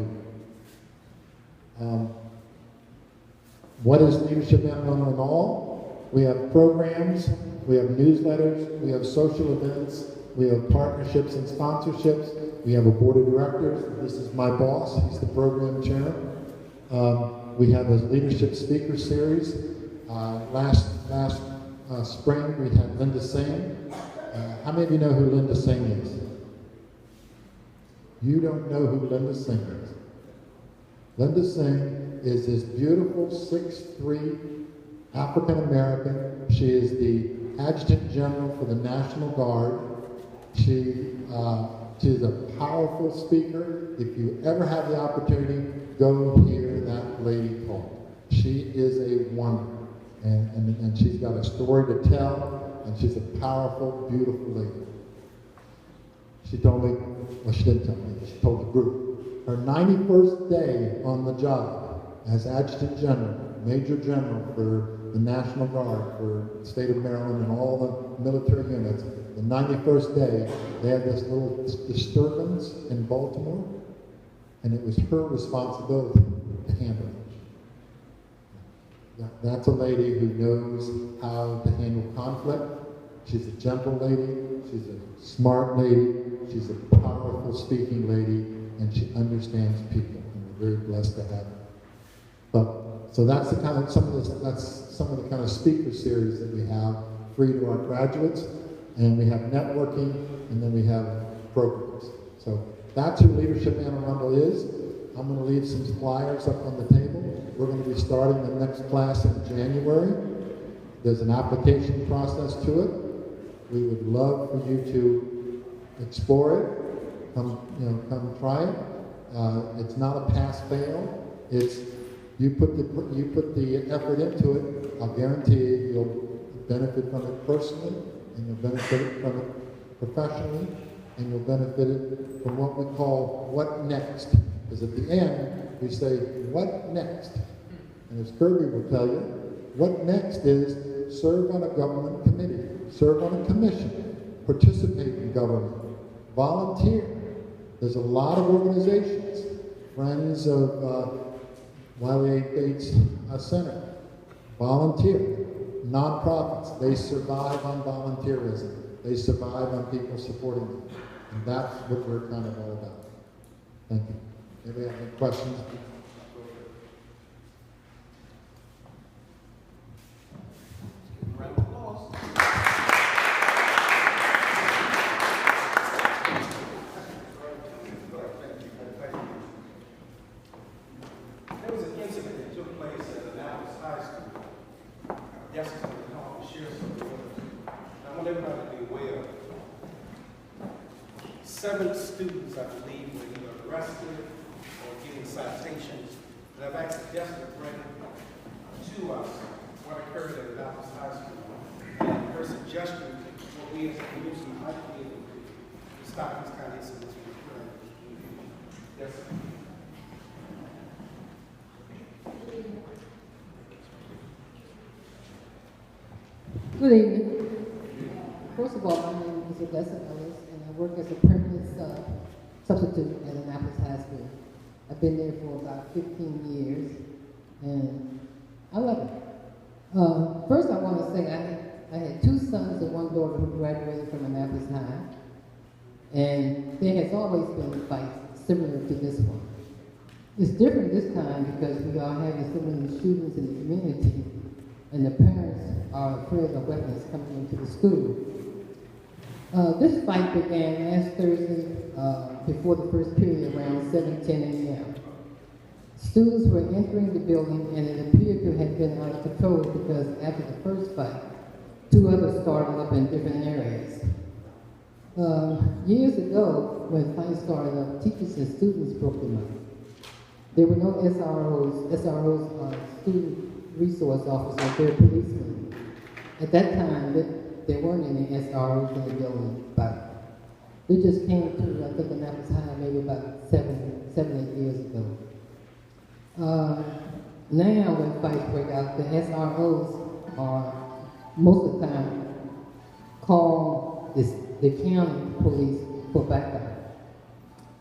you. What is Leadership Animal in all? We have programs, we have newsletters, we have social events, we have partnerships and sponsorships, we have a board of directors. This is my boss, he's the program chair. We have a leadership speaker series. Last spring we had Linda Singh. How many of you know who Linda Singh is? You don't know who Linda Singh is. Linda Singh is this beautiful 6'3" African American. She is the Adjutant General for the National Guard. She is a powerful speaker. If you ever have the opportunity, go hear that lady talk. She is a wonder, and she's got a story to tell, and she's a powerful, beautiful lady. She told me, well, she didn't tell me, she told the group, her 91st day on the job as Adjutant General, Major General for the National Guard for the state of Maryland and all the military units, the 91st day, they had this little disturbance in Baltimore, and it was her responsibility to handle it. That's a lady who knows how to handle conflict. She's a gentle lady, she's a smart lady, she's a powerful speaking lady, and she understands people, and we're very blessed to have her. But So that's the kind of that's some of the kind of speaker series that we have free to our graduates, and we have networking, and then we have programs. So that's who Leadership Anne Arundel is. I'm going to leave some flyers up on the table. We're going to be starting the next class in January. There's an application process to it. We would love for you to explore it. Come try it. It's not a pass-fail. It's you put the effort into it. I'll guarantee you'll benefit from it personally, and you'll benefit from it professionally, and you'll benefit from what we call what next. Because at the end, we say, what next? And as Kirby will tell you, what next is serve on a government committee, serve on a commission, participate in government, volunteer. There's a lot of organizations, Friends of Wiley A. Bates Center, volunteer. Nonprofits, they survive on volunteerism. They survive on people supporting them. And that's what we're kind of all about. Thank you. Anybody have any questions? Round of applause. There was an incident that took place at Annapolis High School yesterday. I want to share something with us. I want everybody to be aware of. 7 students, I believe, were either arrested or given citations. And I've asked the desk to bring to us what occurred at Annapolis High School and her suggestion to what we as a community might be able to do to stop these kind of incidents from occurring. Yes, sir. Good evening. First of all, my name is Odessa Ellis, and I work as a permanent substitute at Annapolis High School. I've been there for about 15 years, and I love it. First, I want to say I had 2 sons and 1 daughter who graduated from Annapolis High, and there has always been fights similar to this one. It's different this time because we are having so many shootings in the community, and the parents are afraid of weapons coming into the school. This fight began last Thursday before the first period around 7:10 a.m. Students were entering the building, and it appeared to have been out of control because after the first fight, 2 others started up in different areas. Years ago, when fights started up, teachers and students broke them up. There were no SROs. SROs are student resource officers, they're policemen. At that time, there weren't any SROs in the building, but they just came to, I think, Annapolis High maybe about 7, 8 years ago. Now, when fights break out, the SROs are most of the time call the county police for backup.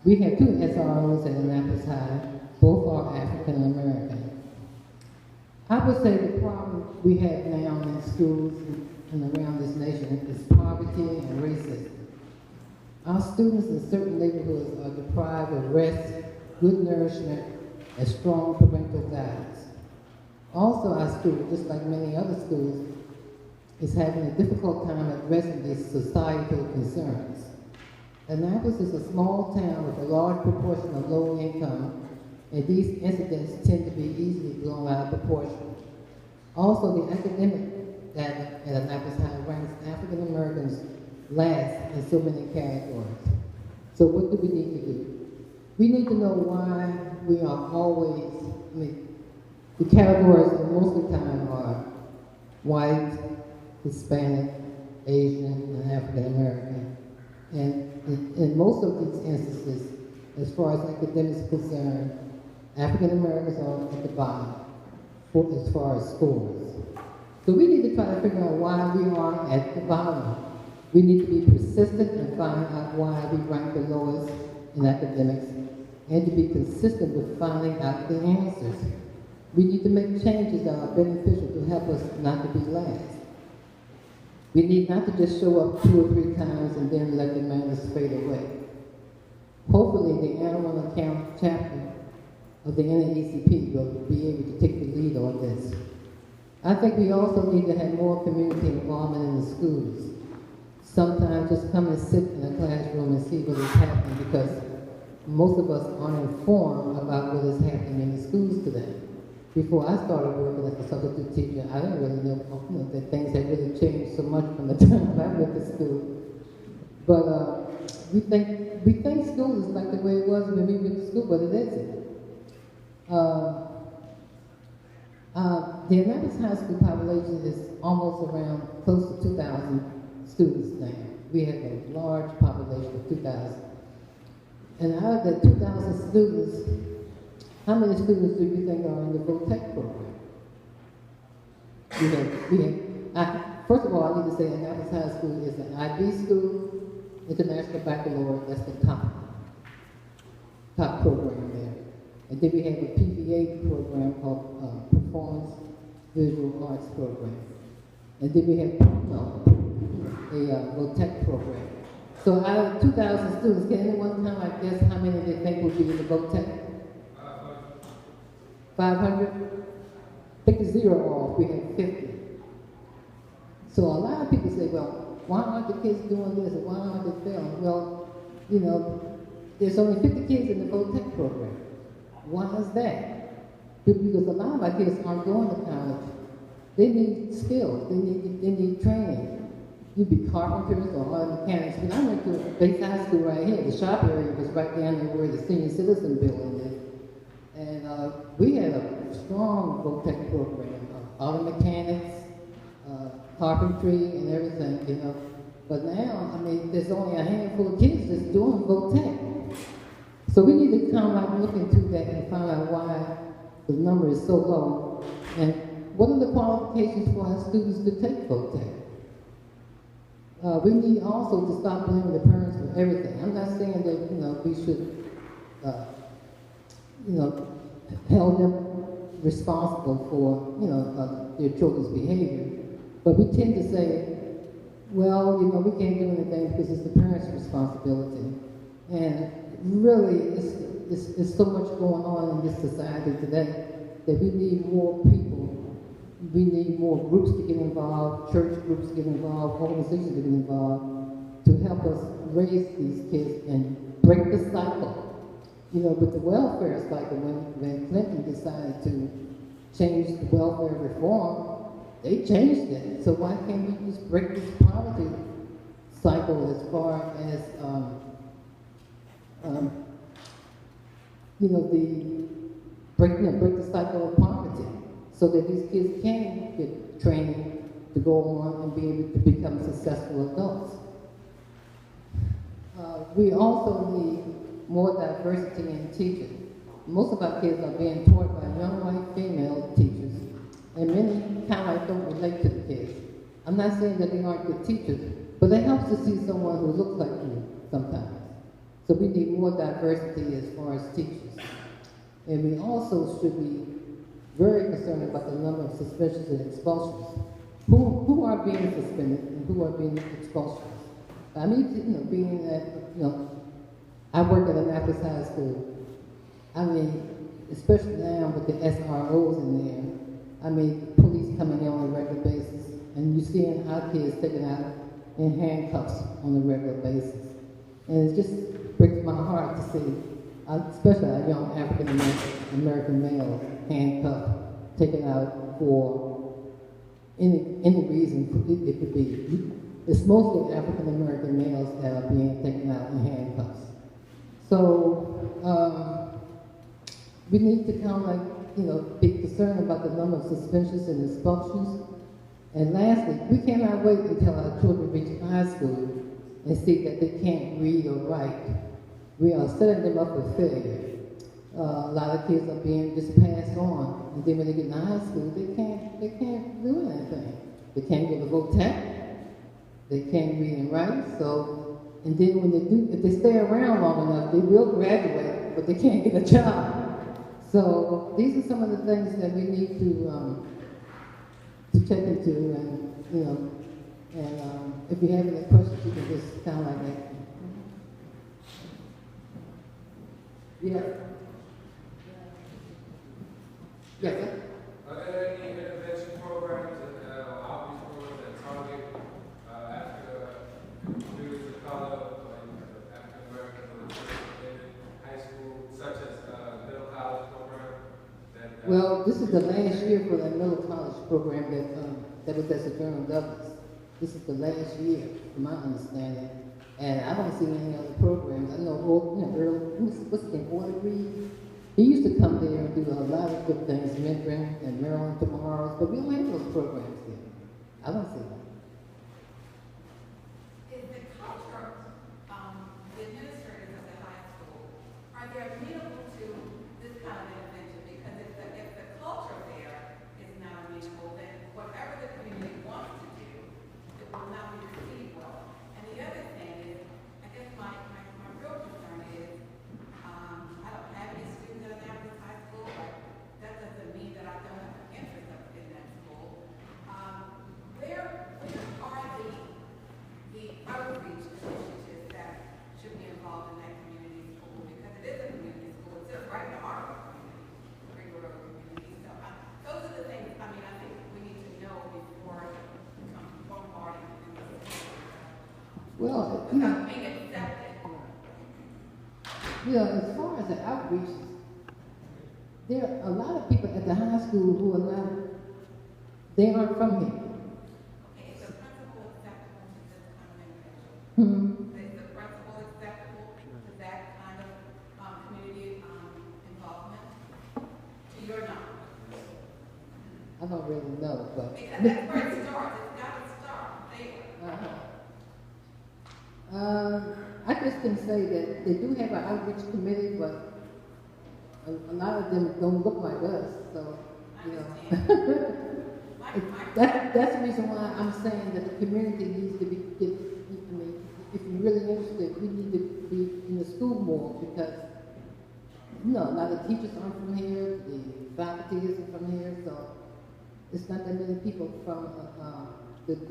We have 2 SROs at Annapolis High. Both are African American. I would say the problem we have now in schools and around this nation is poverty and racism. Our students in certain neighborhoods are deprived of rest, good nourishment, and strong parental guidance. Also, our school, just like many other schools, is having a difficult time addressing these societal concerns. Annapolis is a small town with a large proportion of low income, and these incidents tend to be easily blown out of proportion. Also, the academic data at Annapolis High ranks African Americans last in so many categories. So what do we need to do? We need to know why we are always, the categories most of the time are white, Hispanic, Asian, and African American. And in most of these instances, as far as academics are concerned, African Americans are at the bottom as far as scores. So we need to try to figure out why we are at the bottom. We need to be persistent and find out why we rank the lowest in academics, and to be consistent with finding out the answers. We need to make changes that are beneficial to help us not to be last. We need not to just show up 2 or 3 times and then let the madness fade away. Hopefully the Anne Arundel County chapter of the NAACP will be able to take the lead on this. I think we also need to have more community involvement in the schools. Sometimes just come and sit in a classroom and see what is happening, because most of us aren't informed about what is happening in the schools today. Before I started working as a substitute teacher, I didn't really know, that things had really changed so much from the time I went to school. But we think school is like the way it was when we went to school, but it isn't. The Annapolis High School population is almost around close to 2,000 students now. We have a large population of 2,000. And out of the 2,000 students, how many students do you think are in the VOTEC program? First of all, I need to say Annapolis High School is an IB school, International Baccalaureate, that's the top program there. And then we have a PVA program called Performance Visual Arts Program. And then we have a VOTEC program. So out of 2,000 students, can anyone kind of guess how many they think will be in the VOTEC? 500? Take the zero off, we have 50. So a lot of people say, well, why aren't the kids doing this, or why aren't they failing? Well, there's only 50 kids in the VOTEC program. Why is that? Because a lot of our kids aren't going to college. They need skills, they need training. You'd be carpenters or auto mechanics. When I went to Base High School right here, the shop area was right down there where the senior citizen building is. And we had a strong VOTEC program, auto mechanics, carpentry, and everything, But now, there's only a handful of kids that's doing VOTEC. So we need to kind of look into that and find out why the number is so low. And what are the qualifications for our students to take VOTEC? We need also to stop blaming the parents for everything. I'm not saying that, we should, held them responsible for, their children's behavior. But we tend to say, well, we can't do anything because it's the parents' responsibility. And really, it's so much going on in this society today that we need more people. We need more groups to get involved, church groups to get involved, organizations to get involved, to help us raise these kids and break the cycle. With the welfare cycle, when Clinton decided to change the welfare reform, they changed it. So why can't we just break this poverty cycle as far as, break the cycle of poverty, so that these kids can get training to go on and be able to become successful adults. We also need more diversity in teaching. Most of our kids are being taught by young white female teachers, and many kind of don't relate to the kids. I'm not saying that they aren't good teachers, but it helps to see someone who looks like you sometimes. So we need more diversity as far as teachers. And we also should be very concerned about the number of suspensions and expulsions. Who are being suspended and who are being expulsions? Being that, I work at Annapolis High School. Especially now with the SROs in there, police coming in on a regular basis, and you're seeing our kids taken out in handcuffs on a regular basis. And it just breaks my heart to see, especially our young African American males handcuffed, taken out for any reason it could be. It's mostly African American males that are being taken out in handcuffs. So we need to kind of be concerned about the number of suspensions and expulsions. And lastly, we cannot wait until our children reach high school and see that they can't read or write. We are setting them up for failure. A lot of kids are being just passed on, and then when they get to high school, they can't do anything. They can't go to VOTEC. They can't read and write. So, and then when they do, if they stay around long enough, they will graduate, but they can't get a job. So these are some of the things that we need to check into, and if you have any questions, you can just kind of like that. Yeah. Well, this is the last year for the middle college program that was at Sojourner Douglas. This is the last year, from my understanding. And I don't see any other programs. I know Earl, what's his name, Order Reed? He used to come there and do a lot of good things, mentoring and Maryland Tomorrows, but we don't have those programs here. I don't see that. Is the culture, the administrators of the high school, are they amenable to this kind of intervention? Because if the culture there is not amenable, then whatever the community wants to do, it will not be received well. And the other thing is, I guess my real concern is, I don't have any students at Annapolis High School, but that doesn't mean that I don't have an interest in that school. Where are the outreach initiatives that should be involved in that community school? Because it is a community school, it's just right in our community, regular community. So those are the things, I mean, I think we need to know before it becomes bombarding in the school. Well, Without being accepted. as far as the outreach, there are a lot of people at the high school who are not, they aren't from here. Okay, is the principal acceptable to this kind of information? Hmm. Is the principal acceptable to that kind of community involvement? To your knowledge? I don't really know, but. Because that's where it starts. It's got to start there. I just can say that they do have an outreach committee, but a lot of them don't look like us, so, that's the reason why I'm saying that the community needs to be, I mean, if you're really interested, we need to be in the school more, because, a lot of teachers aren't from here, the faculty isn't from here, so it's not that many people from the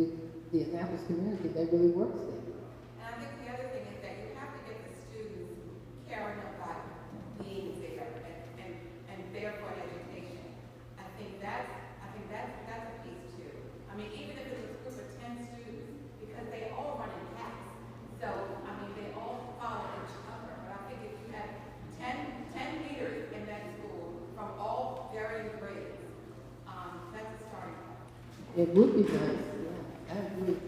Annapolis community that really works there. And I think the other thing is that you have to get the students caring about being there and there for education. I think that's a piece too. I mean, even if it's a group of 10 students, because they all run in packs. So, I mean, they all follow each other. But I think if you have 10 leaders in that school from all varying grades, that's a starting point. It would be nice, I agree.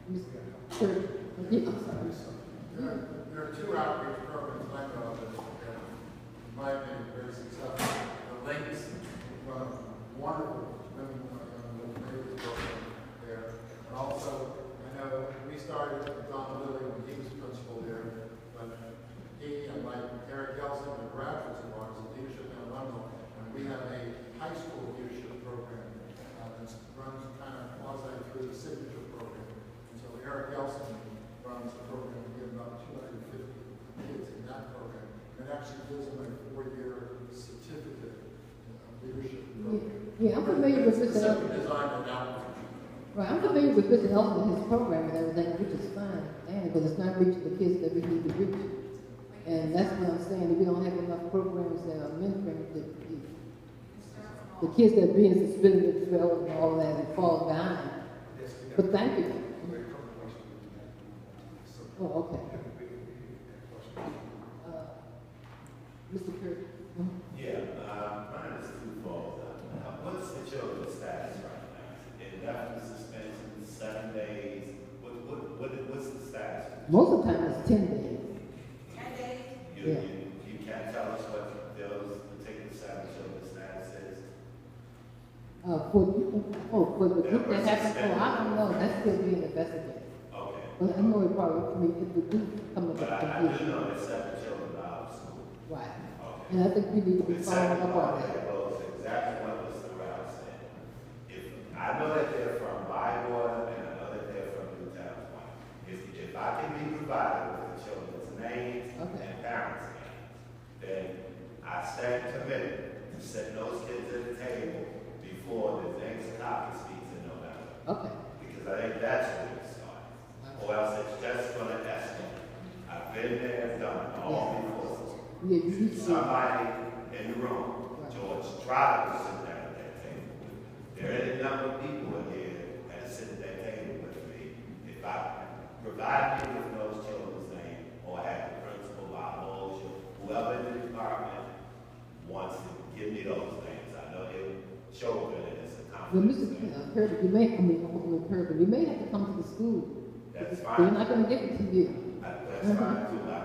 Mr. Kirk, I'm sorry. There are two outreach programs like that, in my opinion, very successful. The Links, wonderful women program there. And also, I know we started with Don Lilly when he was principal there, but he and like Eric Gelson and graduates of ours, leadership and alumni, and we have a high school leadership program that runs kind of quasi through the signature program. And so Eric Gelson runs the program. We get about 250 kids in that program. And it actually gives them a 4-year certificate of leadership program. Yeah, I'm familiar with Mr. Specifically designed and outreach. Right, I'm familiar with Mr. Elton and his program and everything, which is fine, because it's not reaching the kids that we need to reach. And that's what I'm saying, that we don't have enough programs that are mentoring the kids that are being suspended and failed and all that and fall behind. But thank you. Oh, okay. Mr. Kirk. Yeah, mine is twofold. What's the children's status right now? Indefinite suspension, 7 days. What's the status? Most of the time it's 10 days. 10 days? You can't tell us what those particular 7 children's status is? For the group that happened, I don't know, that's still being investigated. Okay. But I know it probably, it would do come up with But I do confusion. know that 7 children are out of school. Right. Okay. And I think we need to be The following second up on part that. that goes exactly what Mr. Rouse said. If I know that they're from Bywater and I know that they're from Newtown Point. If I can be provided with the children's names and parents' names, then I stand committed to setting those kids at the table before the next caucus meets in November. Okay. Because I think that's where it starts. Or else it's just going to escalate. I've been there and done it all before. Yeah, you need to Somebody in the room, George, tried to sit down at that table. There are a number of people in here that sit at that table with me. If I provide you with those children's names or have the principal, our whoever in the department wants to give me those names, Well, Mr. Herbert, you may, I mean, Herbert, you may have to come to the school. That's They're fine. not gonna give it to you. That's fine too.